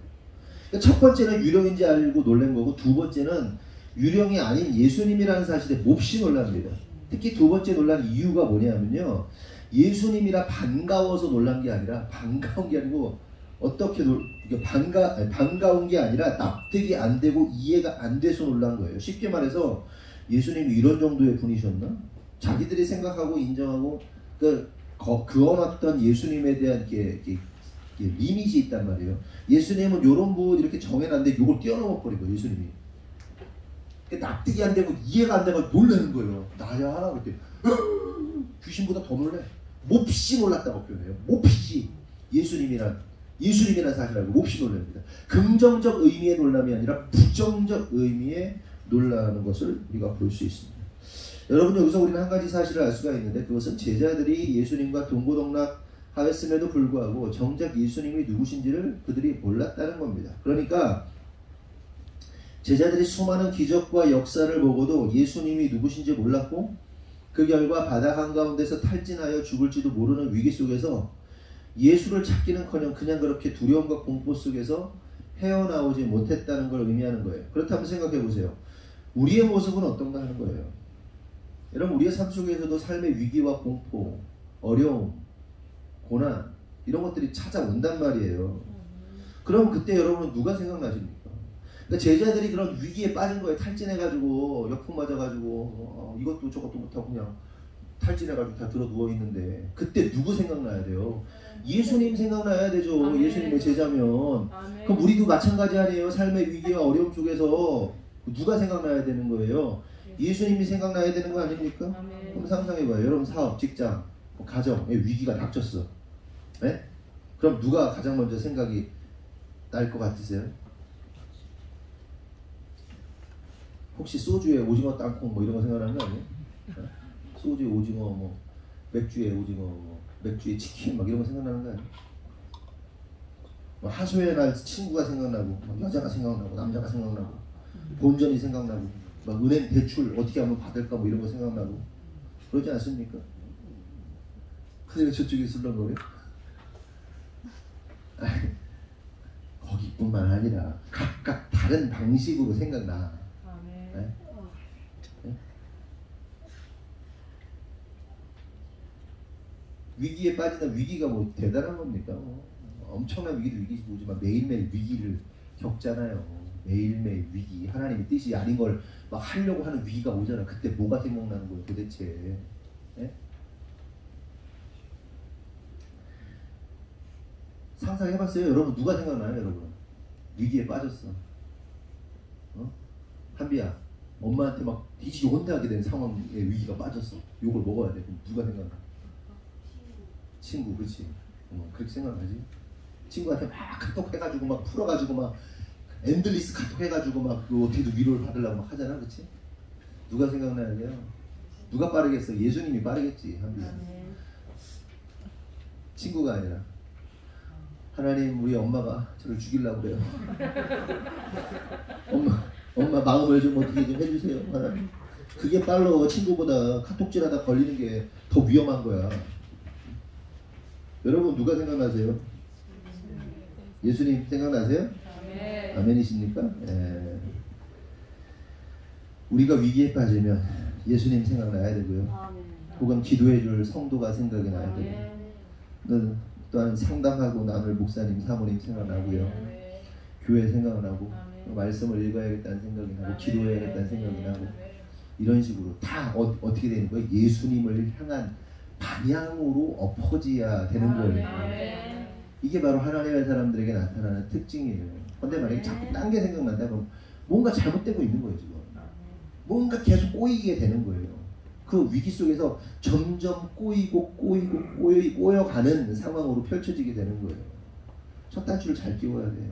그러니까 첫 번째는 유령인지 알고 놀란 거고, 두 번째는 유령이 아닌 예수님이라는 사실에 몹시 놀랍니다. 특히 두 번째 놀란 이유가 뭐냐면요, 예수님이라 반가워서 놀란 게 아니라, 반가운 게 아니고 어떻게 반가운 게 아니라 납득이 안 되고 이해가 안 돼서 놀란 거예요. 쉽게 말해서 예수님이 이런 정도의 분이셨나? 자기들이 생각하고 인정하고 그어놨던 예수님에 대한 리밋이 있단 말이에요. 예수님은 요런 분 이렇게 정해놨는데 요걸 뛰어넘어 버린 거예요. 예수님이 납득이 안 되고 이해가 안 되고 놀라는 거예요. 나야 그때 귀신보다 더 놀래. 몹시 놀랐다고 표현해요. 몹시 예수님이란 사실 알고 몹시 놀랍니다. 긍정적 의미의 놀람이 아니라 부정적 의미의 놀라는 것을 우리가 볼 수 있습니다. 여러분, 여기서 우리는 한 가지 사실을 알 수가 있는데, 그것은 제자들이 예수님과 동고동락하였음에도 불구하고 정작 예수님이 누구신지를 그들이 몰랐다는 겁니다. 그러니까 제자들이 수많은 기적과 역사를 보고도 예수님이 누구신지 몰랐고, 그 결과 바다 한가운데서 탈진하여 죽을지도 모르는 위기 속에서 예수를 찾기는커녕 그냥 그렇게 두려움과 공포 속에서 헤어나오지 못했다는 걸 의미하는 거예요. 그렇다면 생각해 보세요. 우리의 모습은 어떤가 하는 거예요. 여러분, 우리의 삶 속에서도 삶의 위기와 공포, 어려움, 고난 이런 것들이 찾아온단 말이에요. 그럼 그때 여러분은 누가 생각나십니까? 그러니까 제자들이 그런 위기에 빠진 거예요. 탈진해가지고 역풍 맞아가지고 이것도 저것도 못하고 그냥 탈진해가지고 다 들어 누워있는데, 그때 누구 생각나야 돼요? 예수님 생각나야 되죠. 아멘. 예수님의 제자면. 아멘. 그럼 우리도 마찬가지 아니에요? 삶의 위기와 어려움 속에서 누가 생각나야 되는 거예요? 예수님이 생각나야 되는 거 아닙니까? 아멘. 그럼 상상해봐요. 여러분 사업, 직장, 가정에 위기가 닥쳤어. 네? 그럼 누가 가장 먼저 생각이 날 것 같으세요? 혹시 소주에 오징어 땅콩 뭐 이런 거 생각나는 거 아니에요? 소주에 오징어, 뭐 맥주에 오징어, 뭐 맥주에 치킨 막 이런 거 생각나는 거 아니에요? 뭐 하소연 날 친구가 생각나고, 여자가 생각나고, 남자가 생각나고, 본전이 생각나고, 막 은행 대출 어떻게 하면 받을까 뭐 이런 거 생각나고, 그러지 않습니까? 근데 왜 저쪽에 술렁거려요? 거기뿐만 아니라 각각 다른 방식으로 생각나. 네? 네? 위기에 빠지다. 위기가 뭐 대단한 겁니까? 엄청난 위기도 위기지만 매일매일 위기를 겪잖아요. 매일매일 위기. 하나님의 뜻이 아닌 걸 막 하려고 하는 위기가 오잖아. 그때 뭐가 생각나는 거예요 도대체? 네? 상상해봤어요? 여러분 누가 생각나요? 여러분 위기에 빠졌어. 한비야, 엄마한테 막 뒤지게 혼내하게 된 상황에 위기가 빠졌어. 욕을 먹어야 돼. 그럼 누가 생각나? 친구, 그렇지. 그렇게 생각하지. 친구한테 막 카톡 해가지고 막 풀어가지고 막 엔들리스 카톡 해가지고 막 어떻게든 위로를 받으려고 막 하잖아, 그렇지? 누가 생각나야 돼요? 누가 빠르겠어? 예수님이 빠르겠지, 한비야. 친구가 아니라. 하나님, 우리 엄마가 저를 죽이려고 그래요. 엄마 마음을 좀 어떻게 좀 해주세요. 하나님. 그게 빨로 친구보다 카톡질하다 걸리는 게 더 위험한 거야. 여러분 누가 생각나세요? 예수님 생각나세요? 아멘. 아멘이십니까? 예. 우리가 위기에 빠지면 예수님 생각나야 되고요. 아멘. 혹은 기도해줄 성도가 생각이 나야 되고, 또한 상담하고 나눌 목사님, 사모님 생각나고요. 아멘. 교회 생각나고, 말씀을 읽어야겠다는 생각이 나고, 기도해야겠다는 생각이 나고, 이런 식으로 다 어떻게 되는 거예요? 예수님을 향한 방향으로 엎어져야 되는 거예요. 이게 바로 하나님의 사람들에게 나타나는 특징이에요. 근데 만약에 자꾸 딴 게 생각난다 그러면 뭔가 잘못되고 있는 거예요. 지금 뭔가 계속 꼬이게 되는 거예요. 그 위기 속에서 점점 꼬여가는 상황으로 펼쳐지게 되는 거예요. 첫 단추를 잘 끼워야 돼요.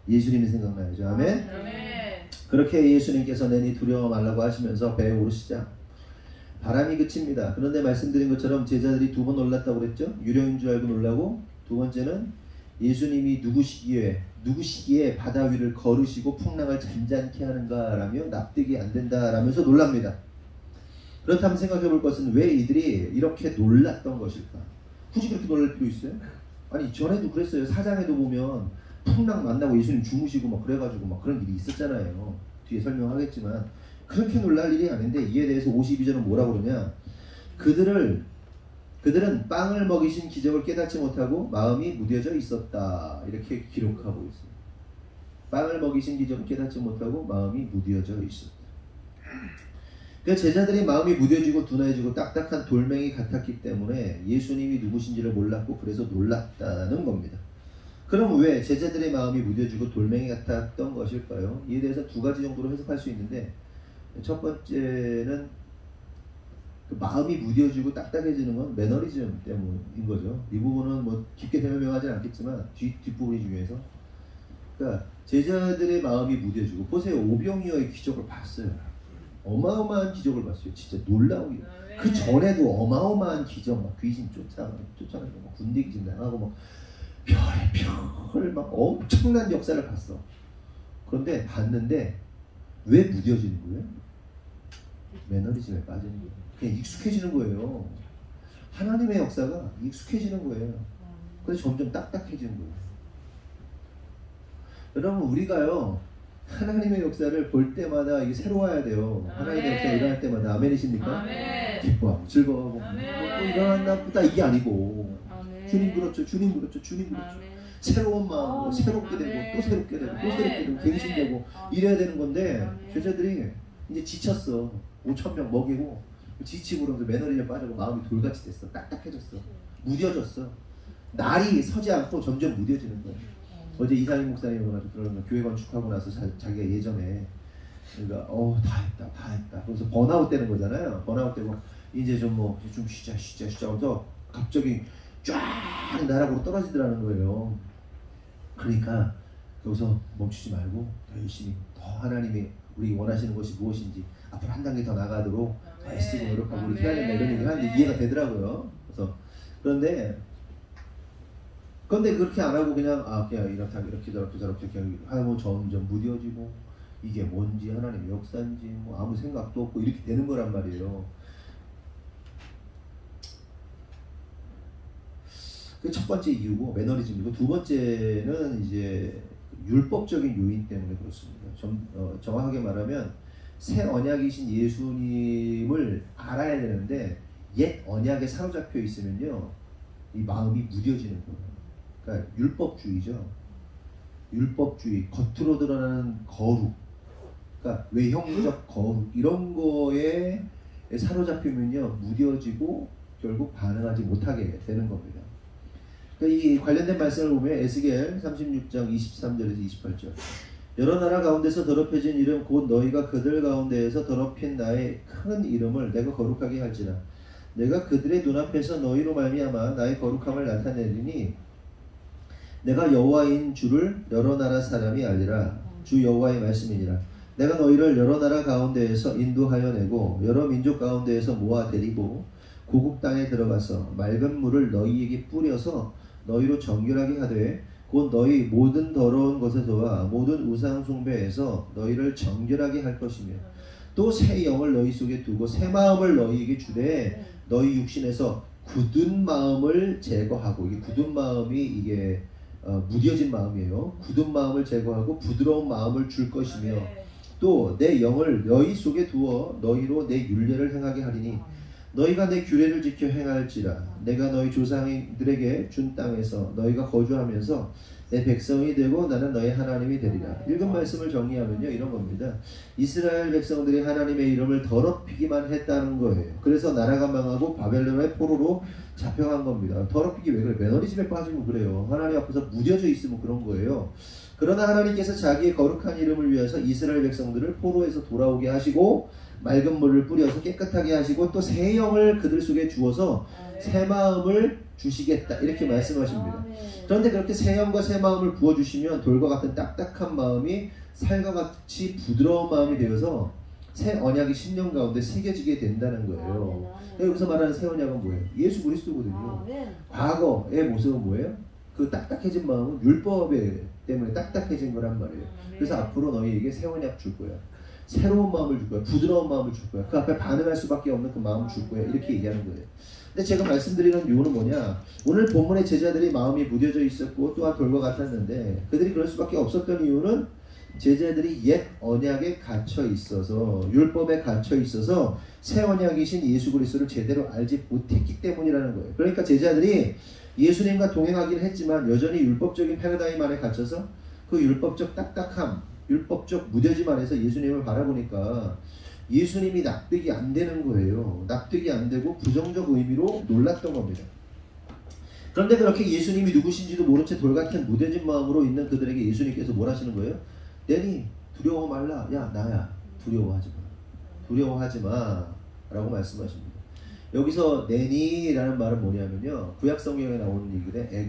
예수님이 생각나야죠. 아멘. 그렇게 예수님께서 내니 두려워 말라고 하시면서 배에 오르시자 바람이 그칩니다. 그런데 말씀드린 것처럼 제자들이 두 번 놀랐다고 그랬죠. 유령인 줄 알고 놀라고, 두 번째는 예수님이 누구시기에 바다 위를 걸으시고 풍랑을 잔잔케 하는가라며 납득이 안 된다라면서 놀랍니다. 그렇다면 생각해 볼 것은 왜 이들이 이렇게 놀랐던 것일까? 굳이 그렇게 놀랄 필요 있어요? 아니 전에도 그랬어요. 4장에도 보면 풍랑 만나고 예수님 주무시고 막 그래가지고 막 그런 일이 있었잖아요. 뒤에 설명하겠지만 그렇게 놀랄 일이 아닌데 이에 대해서 52절은 뭐라고 그러냐? 그들은 빵을 먹이신 기적을 깨닫지 못하고 마음이 무뎌져 있었다. 이렇게 기록하고 있습니다. 빵을 먹이신 기적을 깨닫지 못하고 마음이 무뎌져 있었다. 그 제자들이 마음이 무뎌지고 둔해지고 딱딱한 돌멩이 같았기 때문에 예수님이 누구신지를 몰랐고 그래서 놀랐다는 겁니다. 그럼 왜 제자들의 마음이 무뎌지고 돌멩이 같았던 것일까요? 이에 대해서 두 가지 정도로 해석할 수 있는데, 첫 번째는 그 마음이 무뎌지고 딱딱해지는 건 매너리즘 때문인 거죠. 이 부분은 뭐 깊게 설명하지는 않겠지만 뒷부분이 중요해서, 그러니까 제자들의 마음이 무뎌지고, 보세요. 오병이어의 기적을 봤어요. 어마어마한 기적을 봤어요. 진짜 놀라우게. 그 전에도 어마어마한 기적, 막 귀신 쫓아내고 막 군대 귀신 나가고 막 별의 막 엄청난 역사를 봤어. 그런데 봤는데 왜 무뎌지는 거예요? 매너리즘에 빠지는 거예요. 그냥 익숙해지는 거예요. 하나님의 역사가 익숙해지는 거예요. 그래서 점점 딱딱해지는 거예요. 여러분, 우리가요 하나님의 역사를 볼 때마다 이게 새로워야 돼요. 하나님의 역사가 일어날 때마다. 아멘이십니까? 아멘. 기뻐하고 즐거워하고 또 일어났나 보다 이게 아니고, 아멘. 주님 그렇죠, 주님 그렇죠, 주님 그렇죠. 아멘. 새로운 마음으로 새롭게 되고 또 새롭게 되고 또 새롭게 되고 갱신되고 이래야 되는 건데, 제자들이 이제 지쳤어. 5,000명 먹이고 지치고 그러면서 매너리즘에 빠지고 마음이 돌같이 됐어. 딱딱해졌어. 무뎌졌어. 날이 서지 않고 점점 무뎌지는 거야. 어제 이상희 목사님이 그러는 교회 건축하고 나서 자기가 예전에 그러니까 다 했다. 그래서 번아웃 되는 거잖아요. 번아웃 되고 이제 좀 쉬자 하면서 갑자기 쫙 나락으로 떨어지더라는 거예요. 그러니까 여기서 멈추지 말고 더 열심히, 더 하나님이 우리 원하시는 것이 무엇인지 앞으로 한 단계 더 나가도록 더 애쓰고 노력하고 우리 해야 된다, 이런 얘기를 하는데 이해가 되더라고요. 그래서 그런데 그렇게 안 하고 그냥 이렇게 저렇게 하면 점점 무뎌지고 이게 뭔지 하나님의 역사인지 뭐 아무 생각도 없고 이렇게 되는 거란 말이에요. 그 첫 번째 이유고 매너리즘이고, 두 번째는 이제 율법적인 요인 때문에 그렇습니다. 정확하게 말하면 새 언약이신 예수님을 알아야 되는데 옛 언약에 사로잡혀 있으면요 이 마음이 무뎌지는 거예요. 그러니까 율법주의죠. 율법주의, 겉으로 드러나는 거룩, 그러니까 외형적 거룩, 이런 거에 사로잡히면요 무뎌지고 결국 반응하지 못하게 되는 겁니다. 그러니까 이 관련된 말씀을 보면 에스겔 36장 23절에서 28절, 여러 나라 가운데서 더럽혀진 이름 곧 너희가 그들 가운데에서 더럽힌 나의 큰 이름을 내가 거룩하게 할지라. 내가 그들의 눈앞에서 너희로 말미암아 나의 거룩함을 나타내리니 내가 여호와인 주를 여러 나라 사람이 알리라. 주 여호와의 말씀이니라. 내가 너희를 여러 나라 가운데에서 인도하여 내고 여러 민족 가운데에서 모아 데리고 고국 땅에 들어가서 맑은 물을 너희에게 뿌려서 너희로 정결하게 하되 곧 너희 모든 더러운 것에서와 모든 우상 숭배에서 너희를 정결하게 할 것이며 또 새 영을 너희 속에 두고 새 마음을 너희에게 주되 너희 육신에서 굳은 마음을 제거하고, 이게 굳은 마음이 이게 무뎌진 마음이에요. 굳은 마음을 제거하고 부드러운 마음을 줄 것이며 또 내 영을 너희 속에 두어 너희로 내 율례를 행하게 하리니 너희가 내 규례를 지켜 행할지라. 내가 너희 조상들에게 준 땅에서 너희가 거주하면서 내 백성이 되고 나는 너의 하나님이 되리라. 읽은 말씀을 정리하면요, 이런 겁니다. 이스라엘 백성들이 하나님의 이름을 더럽히기만 했다는 거예요. 그래서 나라가 망하고 바벨론의 포로로 잡혀간 겁니다. 더럽히기 왜 그래? 매너리즘에 빠지면 그래요. 하나님 앞에서 무뎌져 있으면 그런 거예요. 그러나 하나님께서 자기의 거룩한 이름을 위해서 이스라엘 백성들을 포로에서 돌아오게 하시고 맑은 물을 뿌려서 깨끗하게 하시고 또 새 영을 그들 속에 주어서 새 마음을 주시겠다, 이렇게 말씀하십니다. 그런데 그렇게 새 영과 새 마음을 부어주시면 돌과 같은 딱딱한 마음이 살과 같이 부드러운 마음이 되어서 새 언약이 신령 가운데 새겨지게 된다는 거예요. 여기서 말하는 새 언약은 뭐예요? 예수 그리스도거든요. 과거의 모습은 뭐예요? 그 딱딱해진 마음은 율법 때문에 딱딱해진 거란 말이에요. 그래서 앞으로 너희에게 새 언약 줄 거야. 새로운 마음을 줄 거야. 부드러운 마음을 줄 거야. 그 앞에 반응할 수밖에 없는 그 마음을 줄 거야. 이렇게 얘기하는 거예요. 근데 제가 말씀드리는 이유는 뭐냐, 오늘 본문의 제자들이 마음이 무뎌져 있었고 또한 돌과 같았는데 그들이 그럴 수밖에 없었던 이유는 제자들이 옛 언약에 갇혀 있어서, 율법에 갇혀 있어서 새 언약이신 예수 그리스도를 제대로 알지 못했기 때문이라는 거예요. 그러니까 제자들이 예수님과 동행하긴 했지만 여전히 율법적인 패러다임 안에 갇혀서 그 율법적 딱딱함, 율법적 무뎌짐 안에서 예수님을 바라보니까 예수님이 납득이 안 되는 거예요. 납득이 안 되고 부정적 의미로 놀랐던 겁니다. 그런데 그렇게 예수님이 누구신지도 모른 채 돌같은 무뎌진 마음으로 있는 그들에게 예수님께서 뭘 하시는 거예요? 내니 두려워 말라. 야, 나야. 두려워하지 마. 두려워하지 마 라고 말씀하십니다. 여기서 내니라는 말은 뭐냐면요, 구약 성경에 나오는 얘기인데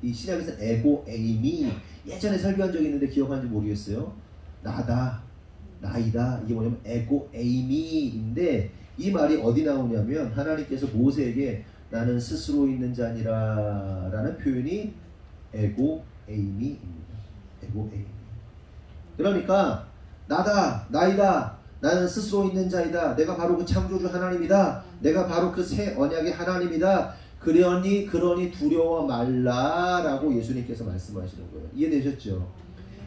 이 신약에서는 에고에이미, 예전에 설교한 적이 있는데 기억하는지 모르겠어요. 나다, 나이다, 이게 뭐냐면 에고에이미인데 이 말이 어디 나오냐면 하나님께서 모세에게 나는 스스로 있는 자니라 라는 표현이 에고에이미입니다. 에고에이미. 그러니까 나다, 나이다, 나는 스스로 있는 자이다, 내가 바로 그 창조주 하나님이다, 내가 바로 그 새 언약의 하나님이다, 그러니 두려워 말라 라고 예수님께서 말씀하시는 거예요. 이해되셨죠?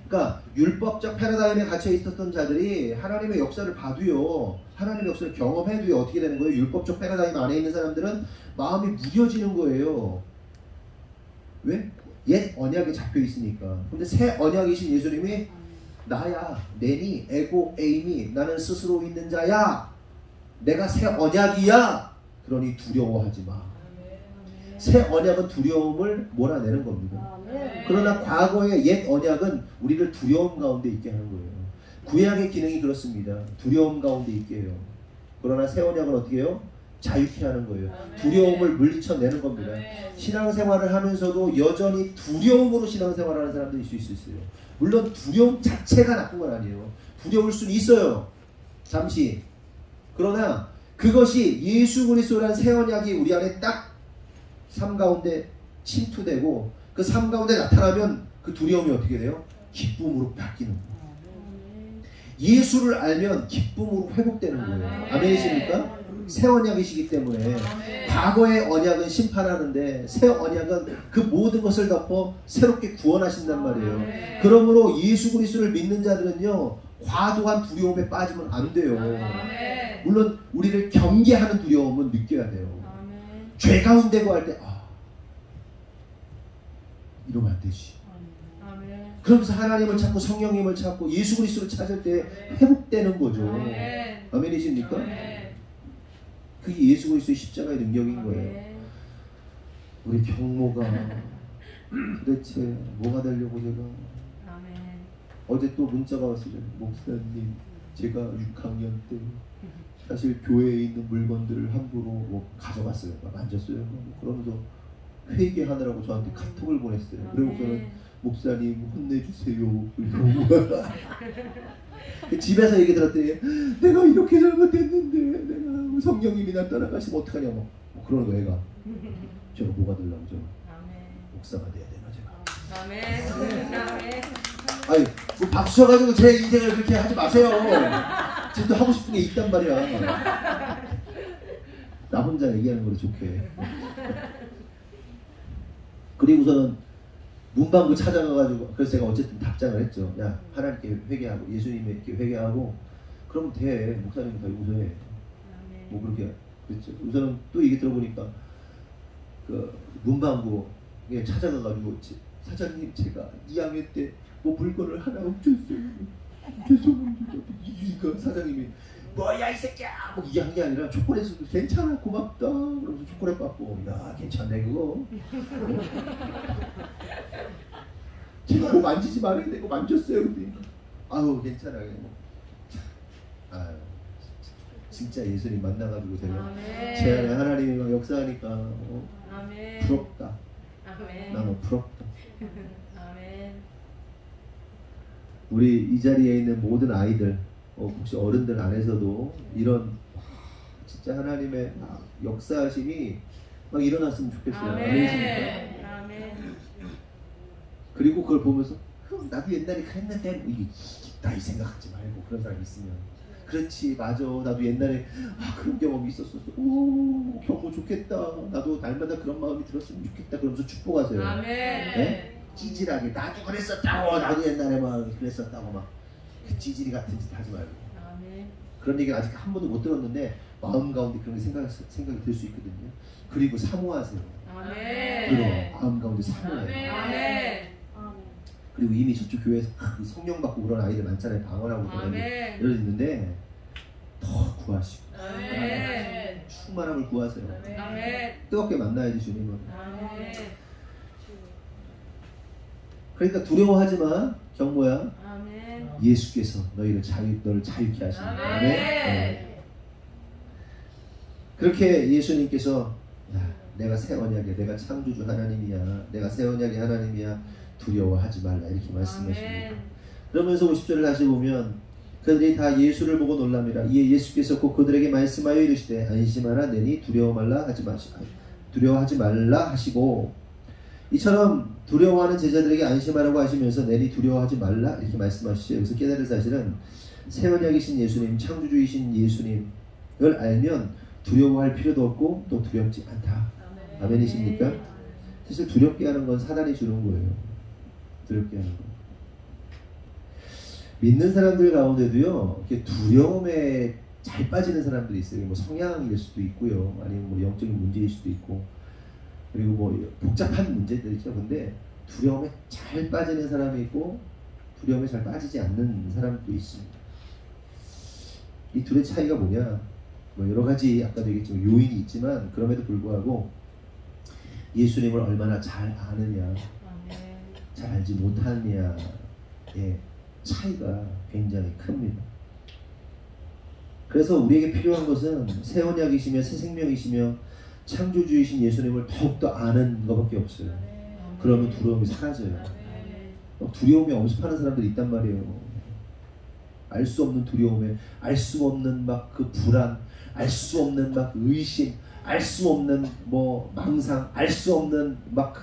그러니까 율법적 패러다임에 갇혀 있었던 자들이 하나님의 역사를 봐도요, 하나님의 역사를 경험해도요, 어떻게 되는 거예요? 율법적 패러다임 안에 있는 사람들은 마음이 무뎌지는 거예요. 왜? 옛 언약에 잡혀 있으니까. 근데 새 언약이신 예수님이 나야, 내니, 에고, 에이미, 나는 스스로 있는 자야, 내가 새 언약이야, 그러니 두려워하지 마. 새 언약은 두려움을 몰아내는 겁니다. 그러나 과거의 옛 언약은 우리를 두려움 가운데 있게 하는 거예요. 구약의 기능이 그렇습니다. 두려움 가운데 있게 해요. 그러나 새 언약은 어떻게 해요? 자유케 하는 거예요. 두려움을 물리쳐내는 겁니다. 신앙생활을 하면서도 여전히 두려움으로 신앙생활하는 사람들이 있을 수 있어요. 물론 두려움 자체가 나쁜 건 아니에요. 두려울 수는 있어요. 잠시. 그러나 그것이 예수 그리스도라는 새 언약이 우리 안에 딱 삶 가운데 침투되고 그 삶 가운데 나타나면 그 두려움이 어떻게 돼요? 기쁨으로 바뀌는 거예요. 예수를 알면 기쁨으로 회복되는 거예요. 아멘이십니까? 새 언약이시기 때문에 과거의 언약은 심판하는데 새 언약은 그 모든 것을 덮어 새롭게 구원하신단 말이에요. 그러므로 예수 그리스도를 믿는 자들은요, 과도한 두려움에 빠지면 안 돼요. 물론 우리를 경계하는 두려움은 느껴야 돼요. 죄 가운데 구할 때 이러면 안 되지. 그러면서 하나님을 찾고 성령님을 찾고 예수 그리스도를 찾을 때 회복되는 거죠. 아멘이십니까? 그게 예수 그리스도의 십자가의 능력인 거예요. 우리 경모가 도대체 뭐가 되려고 제가 어제 또 문자가 왔어요. 목사님, 제가 6학년 때 사실 교회에 있는 물건들을 함부로 뭐 가져갔어요. 만졌어요. 그러면서 회개하느라고 저한테 카톡을 보냈어요. 그리고 저는 목사님 혼내주세요. 집에서 얘기 들었더니 내가 이렇게 잘못했는데 내가 성령님이 나 떠나가시면 어떡하냐 뭐 그러는 거 애가. 제가 뭐가 되려고 저 목사가 돼야 되나 제가. 아니 뭐 박수 쳐가지고 제 인생을 그렇게 하지 마세요. 지금도 하고 싶은 게 있단 말이야. 나 혼자 얘기하는 걸 좋게. 그리고서는 문방구 찾아가가지고 그래서 제가 어쨌든 답장을 했죠. 야, 하나님께 회개하고 예수님께 회개하고 그러면 돼. 목사님 더 용서해. 뭐 그렇게 그랬죠. 우선은 또 얘기 들어보니까 그 문방구에 찾아가가지고 사장님 제가 2학년 때 뭐 물건을 하나 훔쳤어요. 죄송합니다. 그러니까 사장님이 뭐야 이 새끼야 뭐 이게 한 게 아니라 초콜릿을 괜찮아 고맙다 그러면서 초콜릿 받고 야 괜찮네 그거. 제가 뭐 만지지 말아야 되고 만졌어요. 근데 아우 괜찮아. 아유 진짜 예수님 만나가지고 제가 제 안에 하나님이 막 역사하니까 부럽다. 나는 부럽다. 우리 이 자리에 있는 모든 아이들 혹시 어른들 안에서도 이런 진짜 하나님의 역사하심이 막 일어났으면 좋겠어요. 아멘. 그리고 그걸 보면서 나도 옛날에 그랬는데 이게 나이 생각하지 말고 그런 사람이 있으면 그렇지 맞아 나도 옛날에 그런 경험이 있었어. 오 경모 좋겠다. 나도 날마다 그런 마음이 들었으면 좋겠다. 그러면서 축복하세요. 아멘. 네? 찌질하게 나도 그랬었다고 나도 옛날에 막 그랬었다고 막 그 찌질이 같은 짓 하지 말고. 아멘. 그런 얘기를 아직 한 번도 못 들었는데 마음 가운데 그런 게 생각이 들 수 있거든요. 그리고 사모하세요. 아멘. 그리고 마음 가운데 사모해요. 아멘. 그리고 이미 저쪽 교회에서 성령 받고 그런 아이들 많잖아요. 방언하고 그런 이런 있는데 더 구하시고 아멘. 충만함을 구하세요. 아멘. 뜨겁게 만나야지 주님은. 아멘. 그러니까 두려워하지 마 경모야. 아멘. 예수께서 너를 자유케 하시는 아멘. 네. 그렇게 예수님께서 내가 새 언약이야 내가 창조주 하나님이야 내가 새 언약의 하나님이야 두려워하지 말라 이렇게 말씀하십니다. 그러면서 50절을 다시 보면 그들이 다 예수를 보고 놀랍니다. 이에 예수께서 곧 그들에게 말씀하여 이르시되 안심하라 내니 두려워하지 말라 하시고 이처럼 두려워하는 제자들에게 안심하라고 하시면서 내니 두려워하지 말라 이렇게 말씀하시죠. 여기서 깨달을 사실은 새 언약이신 예수님 창조주이신 예수님을 알면 두려워할 필요도 없고 또 두렵지 않다. 아멘이십니까? 사실 두렵게 하는 건 사단이 주는 거예요. 두렵게 하는 거. 믿는 사람들 가운데도요, 이렇게 두려움에 잘 빠지는 사람들이 있어요. 뭐 성향일 수도 있고요, 아니면 뭐 영적인 문제일 수도 있고, 그리고 뭐 복잡한 문제들 있죠. 근데 두려움에 잘 빠지는 사람이 있고, 두려움에 잘 빠지지 않는 사람도 있습니다. 이 둘의 차이가 뭐냐? 뭐 여러 가지 아까도 얘기했지만 요인이 있지만 그럼에도 불구하고 예수님을 얼마나 잘 아느냐, 잘 알지 못하느냐의 차이가 굉장히 큽니다. 그래서 우리에게 필요한 것은 새 언약이시며 새 생명이시며 창조주이신 예수님을 더욱더 아는 것밖에 없어요. 그러면 두려움이 사라져요. 두려움이 엄습하는 사람들이 있단 말이에요. 알 수 없는 두려움에, 알 수 없는 막 그 불안, 알 수 없는 막 의심, 알 수 없는 뭐 망상, 알 수 없는 막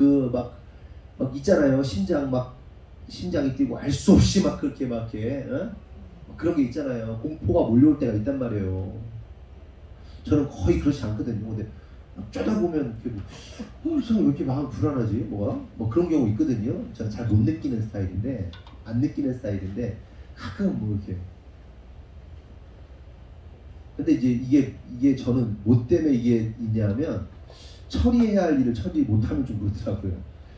있잖아요. 심장이 뛰고 알 수 없이 막 그렇게 막 이렇게 그런 게 있잖아요. 공포가 몰려올 때가 있단 말이에요. 저는 거의 그렇지 않거든요. 근데 쪼다보면 왜 이렇게 마음 불안하지? 뭐 그런 경우 있거든요. 저는 잘 못 느끼는 스타일인데, 안 느끼는 스타일인데 가끔 뭐 이렇게. 근데 이제 이게 저는 뭐 때문에 이게 있냐면 처리해야 할 일을 처리 못하면 좀 그렇더라고요.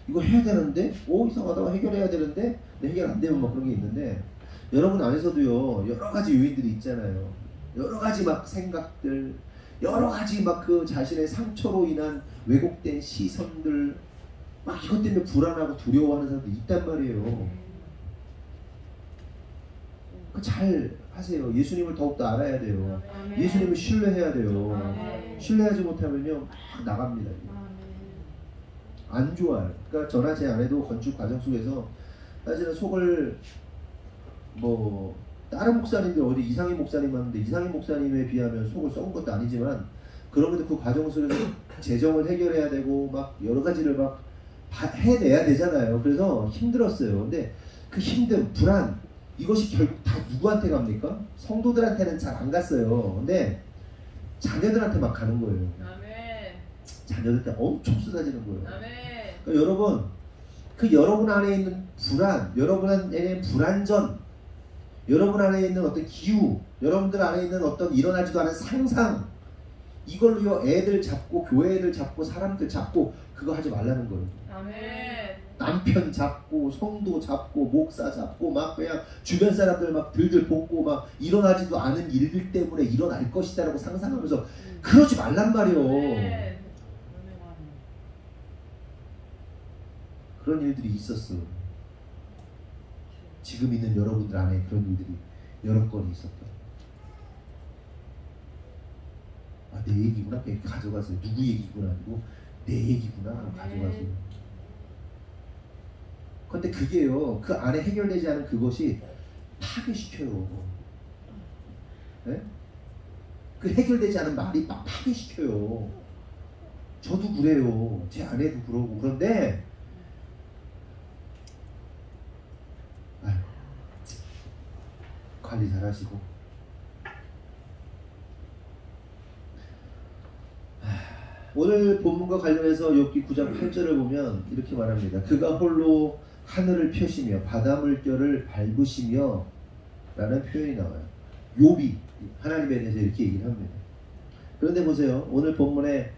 이거 해야 되는데, 이상하다, 해결해야 되는데, 근데 해결 안 되면 막 그런 게 있는데, 여러분 안에서도요, 여러 가지 요인들이 있잖아요. 여러 가지 막 생각들, 여러 가지 막 그 자신의 상처로 인한 왜곡된 시선들, 막 이것 때문에 불안하고 두려워하는 사람도 있단 말이에요. 잘 하세요. 예수님을 더욱더 알아야 돼요. 예수님을 신뢰해야 돼요. 신뢰하지 못하면요, 막 나갑니다. 안 좋아요. 그러니까 저나 제 아내도 건축 과정 속에서 사실은 속을 뭐 다른 목사님들 어디 이상희 목사님 하는데 이상희 목사님에 비하면 속을 썩은 것도 아니지만 그럼에도 그 과정 속에서 재정을 해결해야 되고 막 여러 가지를 막 해내야 되잖아요. 그래서 힘들었어요. 근데 그 힘듦, 불안 이것이 결국 다 누구한테 갑니까? 성도들한테는 잘 안 갔어요. 근데 자녀들한테 막 가는 거예요. 자녀들한테 엄청 쏟아지는 거예요. 그러니까 여러분, 그 여러분 안에 있는 불안, 여러분 안에 있는 불안전, 여러분 안에 있는 어떤 기우, 여러분들 안에 있는 어떤 일어나지도 않은 상상, 이걸로요 애들 잡고 교회 애들 잡고 사람들 잡고 그거 하지 말라는 거예요. 남편 잡고 성도 잡고 목사 잡고 막 그냥 주변 사람들 막 들들 볶고 막 일어나지도 않은 일들 때문에 일어날 것이다라고 상상하면서 그러지 말란 말이요. 그런 일들이 있었어. 지금 있는 여러분들 안에 그런 일들이 여러 건 있었다. 아, 내 얘기구나. 그냥 가져가세요. 누구 얘기구나 아니고 내 얘기구나. 가져가세요. 근데 그게요, 그 안에 해결되지 않은 그것이 파괴시켜요. 네? 그 해결되지 않은 말이 막 파괴시켜요. 저도 그래요. 제 아내도 그러고. 그런데 아유, 관리 잘 하시고. 오늘 본문과 관련해서 욥기 9장 8절을 보면 이렇게 말합니다. 그가 홀로 하늘을 펴시며 바다 물결을 밟으시며 라는 표현이 나와요. 욥이 하나님에 대해서 이렇게 얘기를 합니다. 그런데 보세요. 오늘 본문에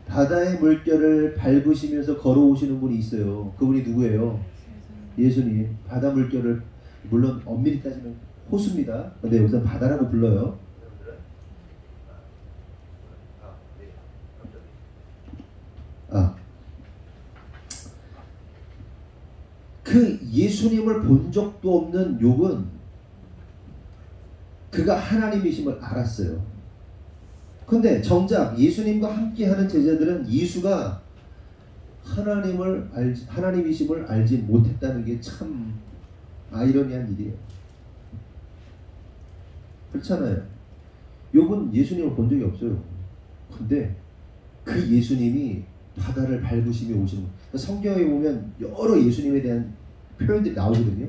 바다의 물결을 밟으시면서 걸어오시는 분이 있어요. 그분이 누구예요? 예수님. 바다 물결을, 물론 엄밀히 따지면 호수입니다. 근데 여기서 바다라고 불러요. 그 예수님을 본 적도 없는 욥은 그가 하나님이심을 알았어요. 근데 정작 예수님과 함께하는 제자들은 예수가 하나님이심을 알지 못했다는 게 참 아이러니한 일이에요. 그렇잖아요. 욥은 예수님을 본 적이 없어요. 근데 그 예수님이 바다를 밟으시며 오시는 거예요. 성경에 보면 여러 예수님에 대한 표현들이 나오거든요.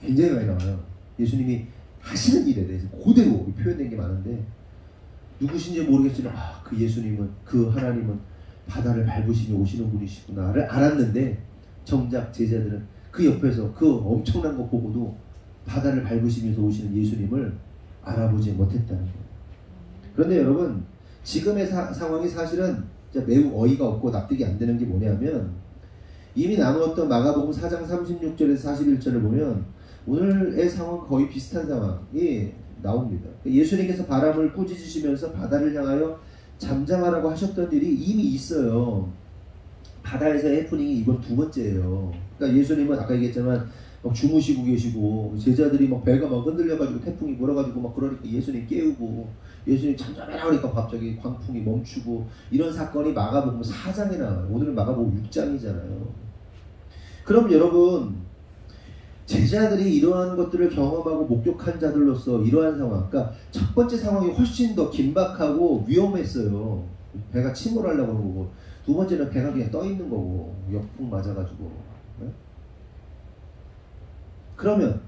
굉장히 많이 나와요. 예수님이 하시는 일에 대해서 그대로 표현된 게 많은데 누구신지 모르겠지만 그 예수님은, 그 하나님은 바다를 밟으시며 오시는 분이시구나를 알았는데 정작 제자들은 그 옆에서 그 엄청난 거 보고도 바다를 밟으시면서 오시는 예수님을 알아보지 못했다는 거예요. 그런데 여러분, 지금의 상황이 사실은 매우 어이가 없고 납득이 안 되는 게 뭐냐면, 이미 나누었던 마가복음 4장 36절에서 41절을 보면 오늘의 상황 거의 비슷한 상황이 나옵니다. 예수님께서 바람을 꾸짖으시면서 바다를 향하여 잠잠하라고 하셨던 일이 이미 있어요. 바다에서의 해프닝이 이번 두 번째예요. 그러니까 예수님은 아까 얘기했지만 막 주무시고 계시고 제자들이 막 배가 막 흔들려가지고 태풍이 몰아가지고 막 그러니까 예수님 깨우고, 예수님 잠잠해라 그러니까 갑자기 광풍이 멈추고, 이런 사건이 마가복음 4장에 나와요. 오늘은 마가복음 6장이잖아요. 그럼 여러분, 제자들이 이러한 것들을 경험하고 목격한 자들로서 이러한 상황, 그러니까 첫 번째 상황이 훨씬 더 긴박하고 위험했어요. 배가 침몰하려고 하는 거고, 두 번째는 배가 그냥 떠 있는 거고, 역풍 맞아가지고. 네? 그러면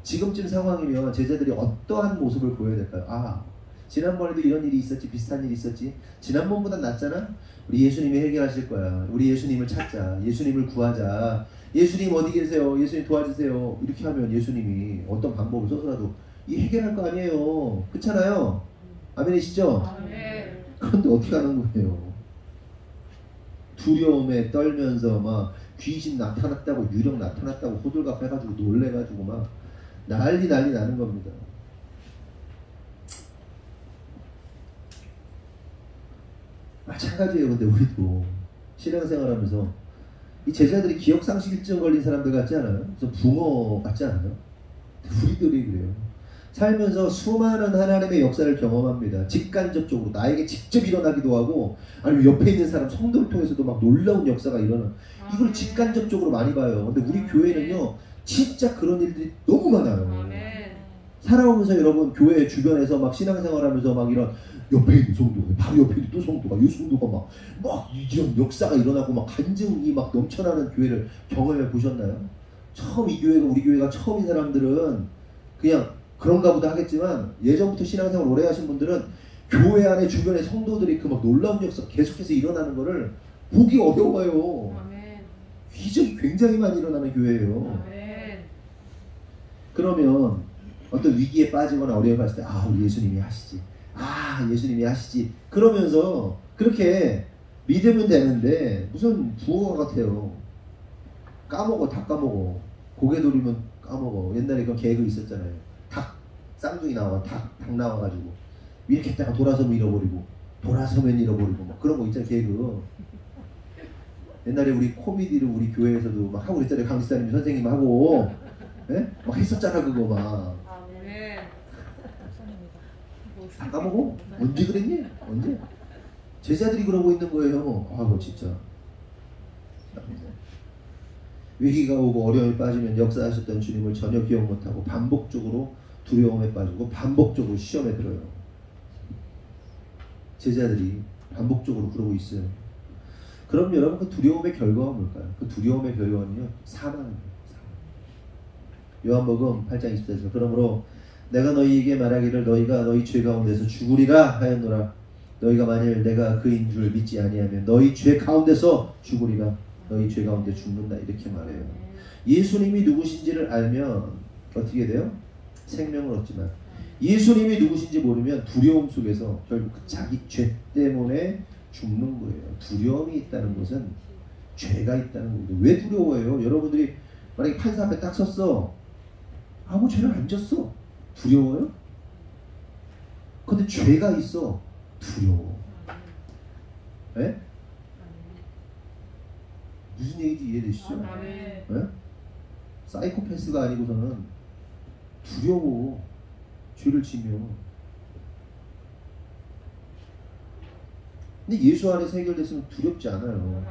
지금쯤 상황이면 제자들이 어떠한 모습을 보여야 될까요? 지난번에도 이런 일이 있었지, 비슷한 일이 있었지, 지난번보다 낫잖아? 우리 예수님이 해결하실 거야. 우리 예수님을 찾자. 예수님을 구하자. 예수님 어디 계세요? 예수님 도와주세요. 이렇게 하면 예수님이 어떤 방법을 써서라도 이 해결할 거 아니에요. 그렇잖아요? 아멘이시죠? 아멘. 그런데 어떻게 하는 거예요? 두려움에 떨면서 막 귀신 나타났다고, 유령 나타났다고 호들갑 해가지고 놀래가지고 막 난리 나는 겁니다. 마찬가지예요. 근데 우리도 신앙생활하면서 이 제자들이 기억상실증 걸린 사람들 같지 않아요? 그래서 붕어 같지 않아요? 우리들이 그래요. 살면서 수많은 하나님의 역사를 경험합니다. 직간접적으로 나에게 직접 일어나기도 하고, 아니면 옆에 있는 사람 성도를 통해서도 막 놀라운 역사가 일어나. 이걸 직간접적으로 많이 봐요. 근데 우리 교회는요 진짜 그런 일들이 너무 많아요. 살아오면서 여러분, 교회 주변에서 막 신앙생활하면서 막 이런 옆에 있는 성도가, 바로 옆에 있는 또 성도가, 이 성도가 막 이런 역사가 일어나고 막 간증이 막 넘쳐나는 교회를 경험해 보셨나요? 처음 이 교회가, 우리 교회가 처음인 사람들은 그냥 그런가 보다 하겠지만, 예전부터 신앙생활 오래 하신 분들은 교회 안에 주변에 성도들이 그 막 놀라운 역사 계속해서 일어나는 거를 보기 어려워요. 아멘. 기적이 굉장히 많이 일어나는 교회예요. 아멘. 그러면 어떤 위기에 빠지거나 어려움을 봤을 때 우리 예수님이 하시지, 예수님이 하시지 그러면서 그렇게 믿으면 되는데 무슨 부호가 같아요. 까먹어. 다 까먹어. 고개 돌리면 까먹어. 옛날에 그런 개그 있었잖아요. 닭 쌍둥이 나와. 닭 나와가지고 이렇게 했다가 돌아서면 잃어버리고 돌아서면 잃어버리고 막 그런 거 있잖아요. 개그. 옛날에 우리 코미디를 우리 교회에서도 막 하고 그랬잖아요. 강지사님 선생님 하고 예? 막 했었잖아 그거 막. 다 까먹어. 언제 그랬니? 언제? 제자들이 그러고 있는 거예요. 아이고 진짜. 위기가 오고 어려움에 빠지면 역사하셨던 주님을 전혀 기억 못하고 반복적으로 두려움에 빠지고 반복적으로 시험에 들어요. 제자들이 반복적으로 그러고 있어요. 그럼 여러분 그 두려움의 결과가 뭘까요? 그 두려움의 결과는요. 사망입니다. 요한복음 8장 20절에서 그러므로 내가 너희에게 말하기를 너희가 너희 죄 가운데서 죽으리라 하였노라. 너희가 만일 내가 그인 줄 믿지 아니하면 너희 죄 가운데서 죽으리라. 너희 죄 가운데 죽는다. 이렇게 말해요. 예수님이 누구신지를 알면 어떻게 돼요? 생명을 얻지만 예수님이 누구신지 모르면 두려움 속에서 결국 자기 죄 때문에 죽는 거예요. 두려움이 있다는 것은 죄가 있다는 겁니다. 왜 두려워해요? 여러분들이 만약에 판사 앞에 딱 섰어. 아무 죄를 안 졌어. 두려워요? 근데 죄가 있어. 두려워. 예? 무슨 얘기인지 이해되시죠? 네? 사이코패스가 아니고서는 두려워. 죄를 지면. 근데 예수 안에서 해결됐으면 두렵지 않아요.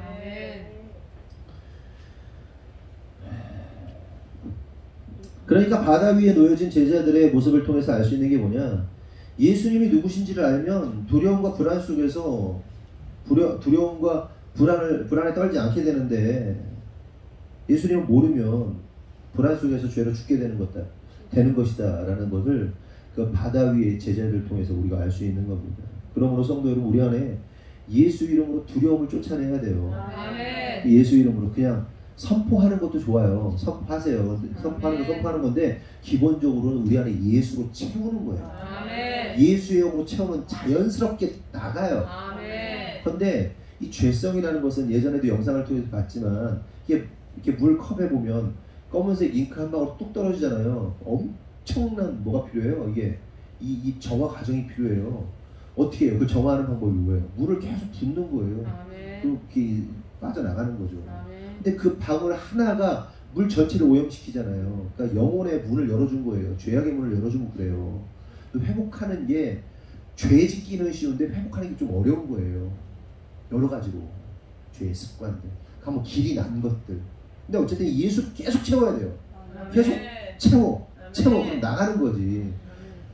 그러니까 바다 위에 놓여진 제자들의 모습을 통해서 알 수 있는 게 뭐냐? 예수님이 누구신지를 알면 두려움과 불안 속에서 두려움과 불안에 떨지 않게 되는데 예수님을 모르면 불안 속에서 죄로 죽게 되는 것이다 라는 것을 그 바다 위의 제자들을 통해서 우리가 알 수 있는 겁니다. 그러므로 성도 여러분, 우리 안에 예수 이름으로 두려움을 쫓아내야 돼요. 아멘. 예수 이름으로 그냥 선포하는 것도 좋아요. 선포하세요. 선포하는 건데 기본적으로는 우리 안에 예수로 채우는 거예요. 아멘. 예수의 영으로 채우면 자연스럽게 나가요. 아멘. 그런데 이 죄성이라는 것은 예전에도 영상을 통해서 봤지만 이렇게 물 컵에 보면 검은색 잉크 한 방울 뚝 떨어지잖아요. 엄청난 뭐가 필요해요. 이게 이 정화 과정이 필요해요. 어떻게 해요? 그 정화하는 방법이 뭐예요? 물을 계속 붓는 거예요. 그렇게 빠져나가는 거죠. 근데 그 방울 하나가 물 전체를 오염시키잖아요. 그러니까 영혼의 문을 열어준 거예요. 죄악의 문을 열어주면 그래요. 또 회복하는 게 죄 짓기는 쉬운데 회복하는 게 좀 어려운 거예요. 여러 가지로 죄의 습관들, 가면 길이 난 것들. 근데 어쨌든 예수 계속 채워야 돼요. 계속 채워. 그럼 나가는 거지.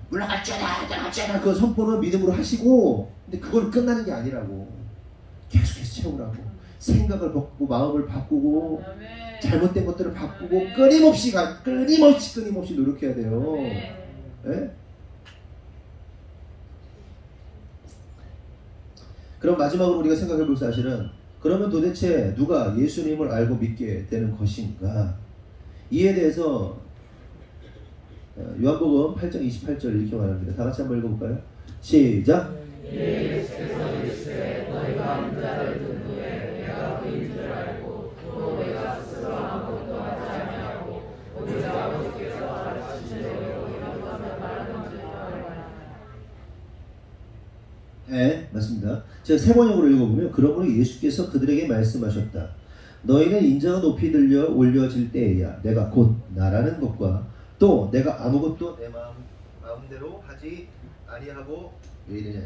물러갔잖아. 그 선포는 믿음으로 하시고, 근데 그건 끝나는 게 아니라고. 계속해서 채우라고. 생각을 바꾸고 마음을 바꾸고 잘못된 것들을 바꾸고 끊임없이 노력해야 돼요. 네? 그럼 마지막으로 우리가 생각해 볼 사실은 그러면 도대체 누가 예수님을 알고 믿게 되는 것인가? 이에 대해서 요한복음 8장 28절 이렇게 말합니다. 다 같이 한번 읽어볼까요? 시작! 예수께서 이르시되 너희가 인자를 든 후에 내가 그인 줄 알고 또 내가 스스로 아무것도 하지 아니하고 오직 아버지께서 가르치신 대로 이런 것을 말하는 줄 알아라. 네, 맞습니다. 제가 세 번역으로 읽어보면 그러므로 예수께서 그들에게 말씀하셨다. 너희는 인자가 높이 들려 올려질 때에야 내가 곧 나라는 것과 또 내가 아무것도 내 마음대로 하지 아니하고 왜 이러냐.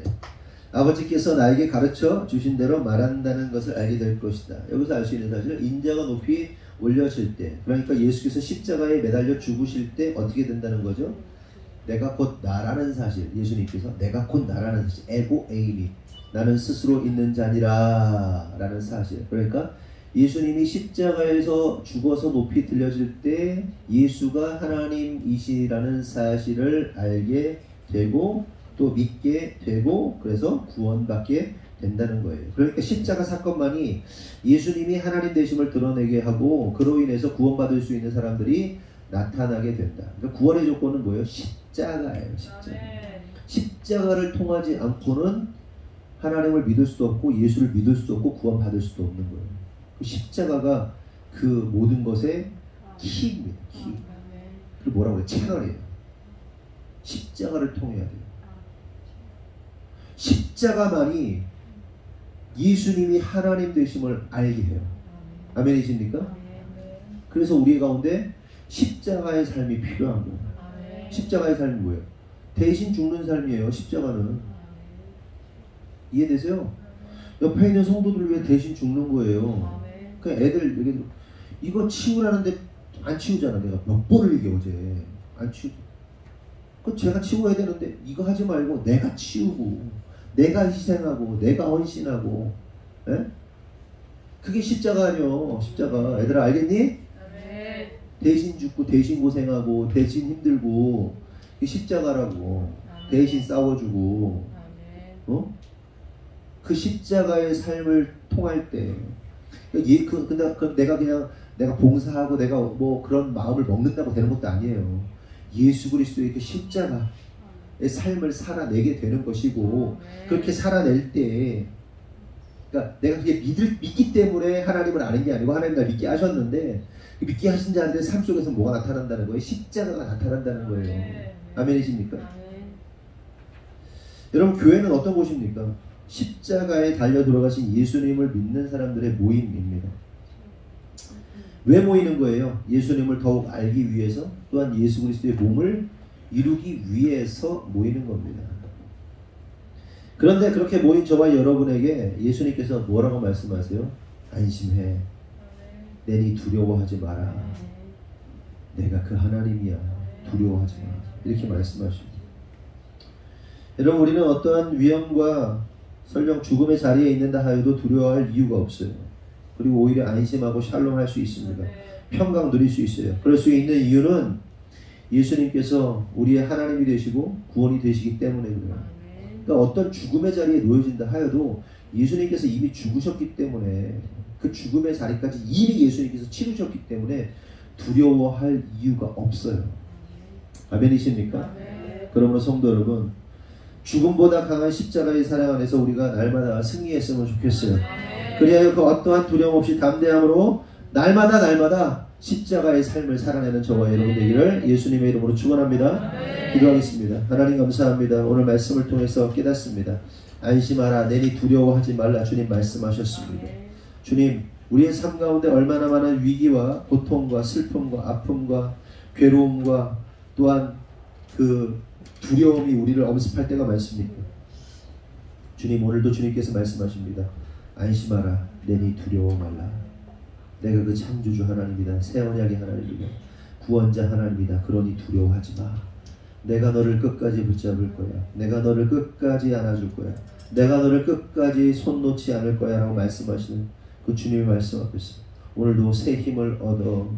아버지께서 나에게 가르쳐 주신 대로 말한다는 것을 알게 될 것이다. 여기서 알 수 있는 사실, 인자가 높이 올려질 때, 그러니까 예수께서 십자가에 매달려 죽으실 때 어떻게 된다는 거죠? 내가 곧 나라는 사실, 예수님께서 내가 곧 나라는 사실, 에고 에이미, 나는 스스로 있는 자니라 라는 사실. 그러니까 예수님이 십자가에서 죽어서 높이 들려질 때 예수가 하나님이시라는 사실을 알게 되고 또 믿게 되고 그래서 구원받게 된다는 거예요. 그러니까 십자가 사건만이 예수님이 하나님 되심을 드러내게 하고 그로 인해서 구원받을 수 있는 사람들이 나타나게 된다. 그러니까 구원의 조건은 뭐예요? 십자가예요. 십자가를 통하지 않고는 하나님을 믿을 수도 없고 예수를 믿을 수도 없고 구원받을 수도 없는 거예요. 그 십자가가 그 모든 것의 키입니다. 키. 그리고 뭐라고 그래요? 채널이에요. 십자가를 통해야 돼요. 십자가만이 예수님이 하나님 되심을 알게 해요. 아멘이십니까? 그래서 우리 가운데 십자가의 삶이 필요한 거예요. 십자가의 삶이 뭐예요? 대신 죽는 삶이에요. 십자가는. 이해되세요? 옆에 있는 성도들을 위해 대신 죽는 거예요. 그냥 애들 얘기 이거 치우라는데 안 치우잖아. 내가 몇 번을 얘기해 어제. 안 치우. 그 제가 치워야 되는데 이거 하지 말고 내가 치우고 내가 희생하고 내가 헌신하고. 에? 그게 십자가 아니요. 십자가. 애들아 알겠니? 대신 죽고 대신 고생하고 대신 힘들고 이게 십자가라고. 대신 싸워주고. 어? 그 십자가의 삶을 통할 때 근데 내가 그냥 내가 봉사하고 내가 뭐 그런 마음을 먹는다고 되는 것도 아니에요. 예수 그리스도의 그 십자가의 삶을 살아내게 되는 것이고 그렇게 살아낼 때 그러니까 내가 그게 믿기 때문에 하나님을 아는 게 아니고 하나님 날 믿게 하셨는데 믿게 하신 자들의 삶 속에서 뭐가 나타난다는 거예요? 십자가가 나타난다는 거예요. 아멘이십니까? 여러분 교회는 어떤 곳입니까? 십자가에 달려 돌아가신 예수님을 믿는 사람들의 모임입니다. 왜 모이는 거예요? 예수님을 더욱 알기 위해서 또한 예수 그리스도의 몸을 이루기 위해서 모이는 겁니다. 그런데 그렇게 모인 저와 여러분에게 예수님께서 뭐라고 말씀하세요? 안심해. 내니 두려워하지 마라. 내가 그 하나님이야. 두려워하지 마라. 이렇게 말씀하십니다. 여러분 우리는 어떠한 위험과 설령 죽음의 자리에 있는다 하여도 두려워할 이유가 없어요. 그리고 오히려 안심하고 샬롬할 수 있습니다. 평강 누릴 수 있어요. 그럴 수 있는 이유는 예수님께서 우리의 하나님이 되시고 구원이 되시기 때문에 그래요. 그러니까 어떤 죽음의 자리에 놓여진다 하여도 예수님께서 이미 죽으셨기 때문에 그 죽음의 자리까지 이미 예수님께서 치르셨기 때문에 두려워할 이유가 없어요. 아멘이십니까? 그러므로 성도 여러분 죽음보다 강한 십자가의 사랑 안에서 우리가 날마다 승리했으면 좋겠어요. 그리하여 그 어떠한 두려움 없이 담대함으로 날마다 십자가의 삶을 살아내는 저와 여러분 되기를 예수님의 이름으로 축원합니다. 기도하겠습니다. 하나님 감사합니다. 오늘 말씀을 통해서 깨닫습니다. 안심하라 내니 두려워하지 말라 주님 말씀하셨습니다. 주님 우리의 삶 가운데 얼마나 많은 위기와 고통과 슬픔과 아픔과 괴로움과 또한 그 두려움이 우리를 엄습할 때가 많습니까? 주님 오늘도 주님께서 말씀하십니다. 안심하라 내니 두려워 말라. 내가 그 창조주 하나님이다. 새 언약의 하나님이다. 구원자 하나님이다. 그러니 두려워하지 마. 내가 너를 끝까지 붙잡을 거야. 내가 너를 끝까지 안아줄 거야. 내가 너를 끝까지 손 놓지 않을 거야 라고 말씀하시는 그 주님의 말씀 앞에서 오늘도 새 힘을 얻어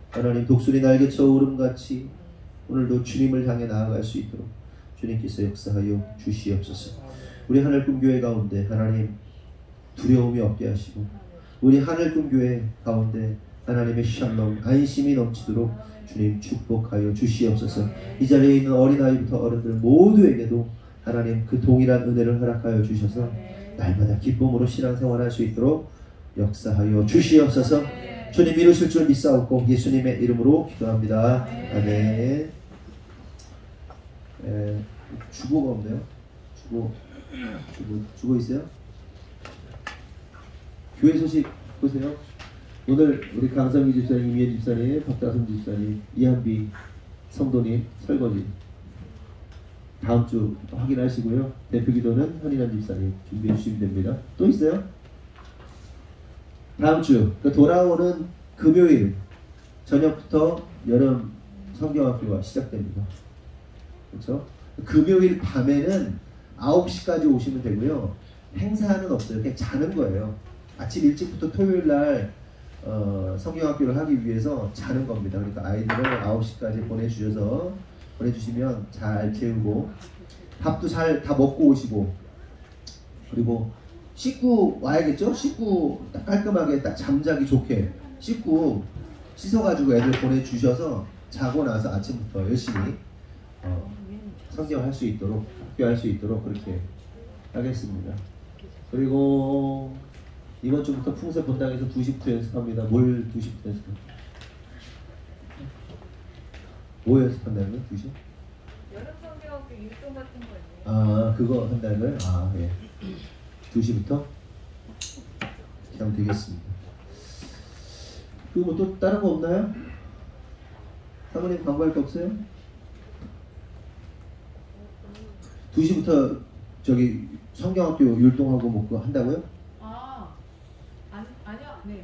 하나님 독수리 날개쳐 오름같이 오늘도 주님을 향해 나아갈 수 있도록 주님께서 역사하여 주시옵소서. 우리 하늘꿈교회 가운데 하나님 두려움이 없게 하시고 우리 하늘꿈교회 가운데 하나님의 샬롬 안심이 넘치도록 주님 축복하여 주시옵소서. 이 자리에 있는 어린아이부터 어른들 모두에게도 하나님 그 동일한 은혜를 허락하여 주셔서 날마다 기쁨으로 신앙생활할 수 있도록 역사하여 주시옵소서. 주님 이루실 줄 믿사옵고 예수님의 이름으로 기도합니다. 아멘. 주보가 없네요. 주보 있어요? 교회 소식 보세요. 오늘 우리 강성희 집사님, 이미애 집사님, 박다솜 집사님, 이한비 성도님 설거지 다음 주 확인하시고요. 대표기도는 현인환 집사님 준비해 주시면 됩니다. 또 있어요? 다음 주 돌아오는 금요일 저녁부터 여름 성경학교가 시작됩니다. 그렇죠? 금요일 밤에는 9시까지 오시면 되고요. 행사는 없어요. 그냥 자는 거예요. 아침 일찍부터 토요일날 성경학교를 하기 위해서 자는 겁니다. 그러니까 아이들을 9시까지 보내주시면 잘 재우고 밥도 잘 다 먹고 오시고 그리고 씻고 와야겠죠? 씻고 딱 깔끔하게 딱 잠자기 좋게 씻고 씻어가지고 애들 보내주셔서 자고 나서 아침부터 열심히 성경할 수 있도록 학교할 수 있도록 그렇게 하겠습니다. 그리고 이번 주부터 풍세 본당에서 2시부터 연습합니다. 뭘 2시부터 연습합니까? 뭐 연습한다는 거예요? 2시? 여름 성경학교 율동 같은 거 있네요. 아, 그거 한다는 거예요? 아, 예. 2시부터? 이렇게 하면 되겠습니다. 그리고 뭐 또 다른 거 없나요? 사모님 광고할 거 없어요? 2시부터 저기 성경학교 율동하고 뭐 그거 한다고요? 아니요, 안 해요.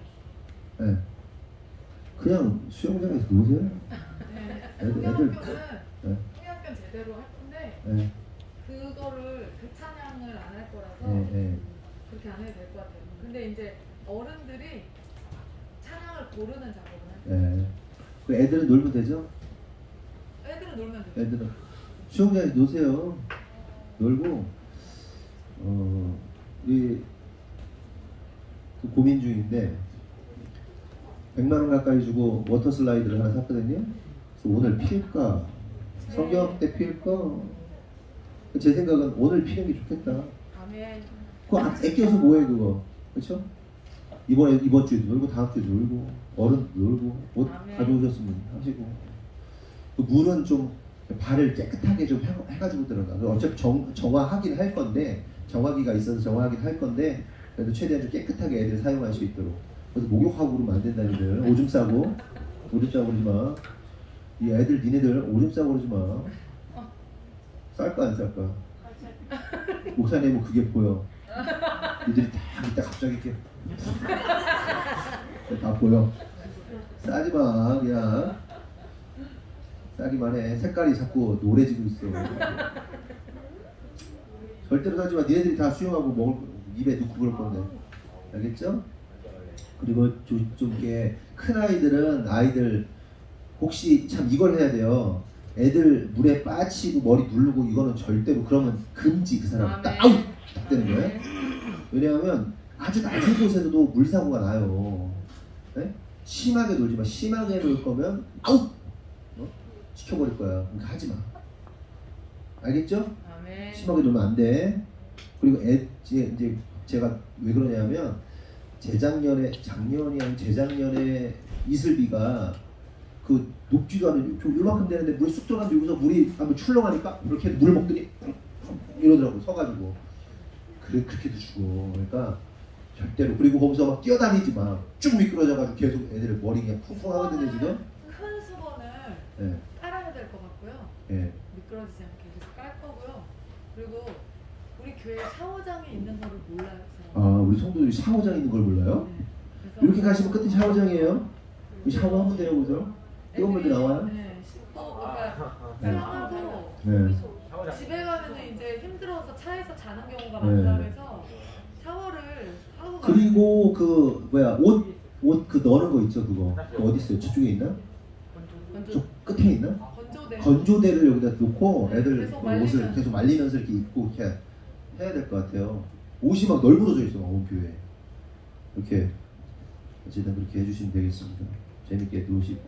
네. 그냥 수영장에서 노세요. 네. 애들. 성경학교는 제대로 할 건데 네. 그거를 그 찬양을 안 할 거라서 네. 그렇게 안 해도 될 것 같아요. 근데 이제 어른들이 찬양을 고르는 작업을 해요. 네. 그 애들은 놀면 되죠? 애들은 놀면 돼요. 애들은 수영장에서 노세요. 놀고 우리 그 고민 중인데 100만 원 가까이 주고 워터 슬라이드를 하나 샀거든요. 그래서 오늘 필까? 성경 때 필까? 제 생각은 오늘 피는 게 좋겠다. 아멘. 그거 아껴서 뭐해 그거, 그렇죠? 이번 주에도 놀고 다음 주에도 놀고 어른 놀고 옷 아멘. 가져오셨으면 하시고 그 물은 좀 발을 깨끗하게 좀 해가지고 들어가. 어차피 정화하긴 할 건데 정화기가 있어서 정화하긴 할 건데 그래도 최대한 좀 깨끗하게 애들 사용할 수 있도록. 그래서 목욕하고 그러면 안 된다니까요. 오줌 싸고 그러지 마. 이 애들 니네들 오줌 싸고 그러지 마. 쌀까 안 쌀까? 목사님은 그게 보여. 니들이 다 이따 갑자기 이렇게 다 보여. 싸지 마 그냥. 싸기만 해. 색깔이 자꾸 노래지고 있어. 절대로 싸지 마. 니네들이 다 수영하고 먹을 입에 넣고 그럴 건데. 알겠죠? 그리고 좀 이렇게 큰 아이들 혹시 참 이걸 해야 돼요. 애들 물에 빠지고 머리 누르고 이거는 절대로 그러면 금지. 그 사람 딱 아웃 딱 되는 거예요. 왜냐하면 아주 낮은 곳에서도 물사고가 나요. 네? 심하게 놀지 마. 심하게 놀 거면 아웃 시켜버릴 거야. 그러니까 하지 마. 알겠죠? 아멘. 심하게 놀면 안 돼. 그리고 이제 제가 왜 그러냐면 재작년에 이슬비가 그 높지도 않은 요만큼 되는데 물이 쑥 들어가면 여기서 물이 한번 출렁하니까 이렇게 물 먹더니 이러더라고 서가지고. 그래 그렇게도 죽어. 그러니까 절대로. 그리고 거기서 막 뛰어다니지 마. 쭉 미끄러져가지고 계속 애들 머리 그냥 쿵쿵 하거든요 지금. 큰 수건을 네. 깔아야 될 것 같고요. 네. 미끄러지지 않게 계속 깔 거고요. 그리고 우리 교회 샤워장이 있는 거를 몰라요. 그 사람. 아 우리 성도들이 샤워장 있는 걸 몰라요? 네. 그래서 이렇게 가시면 끝에 샤워장이에요. 샤워하면 돼요 거기서. 뜨거운 물도 나와요? 네. 씻고 그러니까 네. 샤워하고 네. 집에 가면은 이제 힘들어서 차에서 자는 경우가 네. 많다 그래서 샤워를 하고 그리고 그 뭐야 옷 그 넣는 거 있죠 그거. 그거 어디 있어요? 저쪽에 있나? 저 끝에 있나? 건조대. 건조대를 여기다 놓고 애들 계속 그 말리면서. 옷을 계속 말리면서 이렇게 입고 이렇게 해야 될 것 같아요. 옷이 막 널브러져 있어 온 교회. 이렇게 어쨌든 그렇게 해주시면 되겠습니다. 재밌게 노시고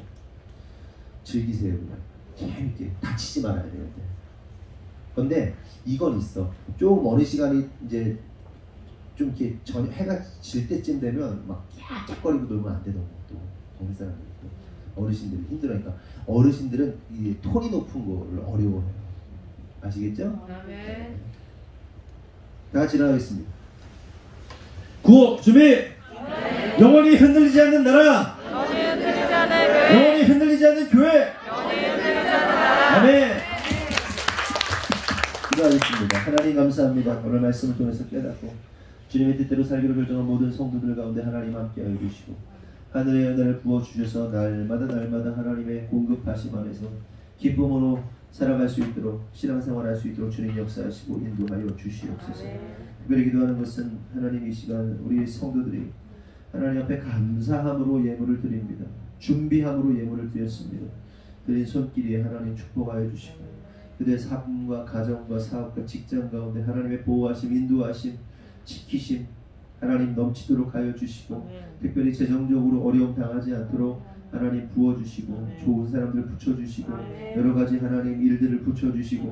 즐기세요. 그냥 재밌게 다치지 말아야 되는데. 근데 이건 있어. 조금 어느 시간이 이제 좀 이렇게 해가 질 때쯤 되면 막 깍깍거리고 놀면 안 되는 것도 동네 사람들 어르신들이 힘들어하니까. 어르신들은 이 톤이 높은 거를 어려워해요. 아시겠죠? 아멘. 다 같이 일어나겠습니다. 구호 준비. 영원히 흔들리지 않는 나라. 영원히 흔들리지 않는 교회. 아멘. 기도하겠습니다. 하나님 감사합니다. 오늘 말씀을 통해서 깨닫고 주님의 뜻대로 살기로 결정한 모든 성도들 가운데 하나님 함께하여 주시고 하늘의 은혜를 부어주셔서 날마다 하나님의 공급하심 안에서 기쁨으로 살아갈 수 있도록 신앙생활할 수 있도록 주님 역사하시고 인도하여 주시옵소서. 특별히 기도하는 것은 하나님 이 시간 우리 성도들이 하나님 앞에 감사함으로 예물을 드립니다. 준비함으로 예물을 드렸습니다. 드린 손길에 하나님 축복하여 주시고 그들의 삶과 가정과 사업과 직장 가운데 하나님의 보호하심, 인도하심, 지키심 하나님 넘치도록 하여 주시고 특별히 재정적으로 어려움 당하지 않도록 하나님 부어주시고 좋은 사람들 붙여주시고 여러 가지 하나님 일들을 붙여주시고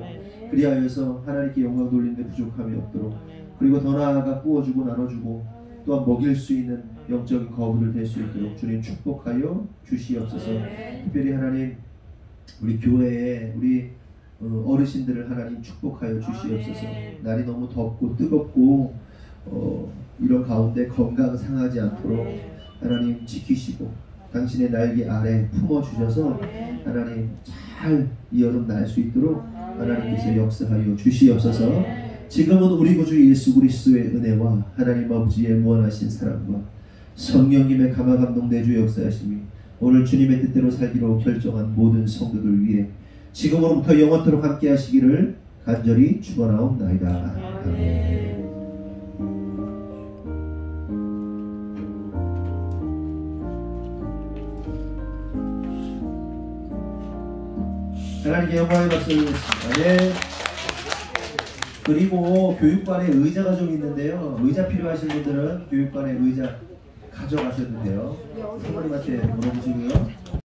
그리하여서 하나님께 영광 돌리는 데 부족함이 없도록 그리고 더 나아가 부어주고 나눠주고 또한 먹일 수 있는 영적인 거부를 될 수 있도록 주님 축복하여 주시옵소서. 특별히 하나님 우리 교회에 우리 어르신들을 하나님 축복하여 주시옵소서. 날이 너무 덥고 뜨겁고 이런 가운데 건강 상하지 않도록 하나님 지키시고 당신의 날개 아래 품어주셔서 하나님 잘 이 여름 날 수 있도록 하나님께서 역사하여 주시옵소서. 지금은 우리 구주 예수 그리스도의 은혜와 하나님 아버지의 무한하신 사랑과 성령님의 감화감동 내주 역사하심이 오늘 주님의 뜻대로 살기로 결정한 모든 성도들 위해 지금으로부터 영원토록 함께 하시기를 간절히 축원하옵나이다. 아멘. 하나님께 영광의 박수를 드리겠습니다. 네. 그리고 교육관에 의자가 좀 있는데요. 의자 필요하신 분들은 교육관에 의자 가져가셔도 돼요. 사모님한테 물어보시고요.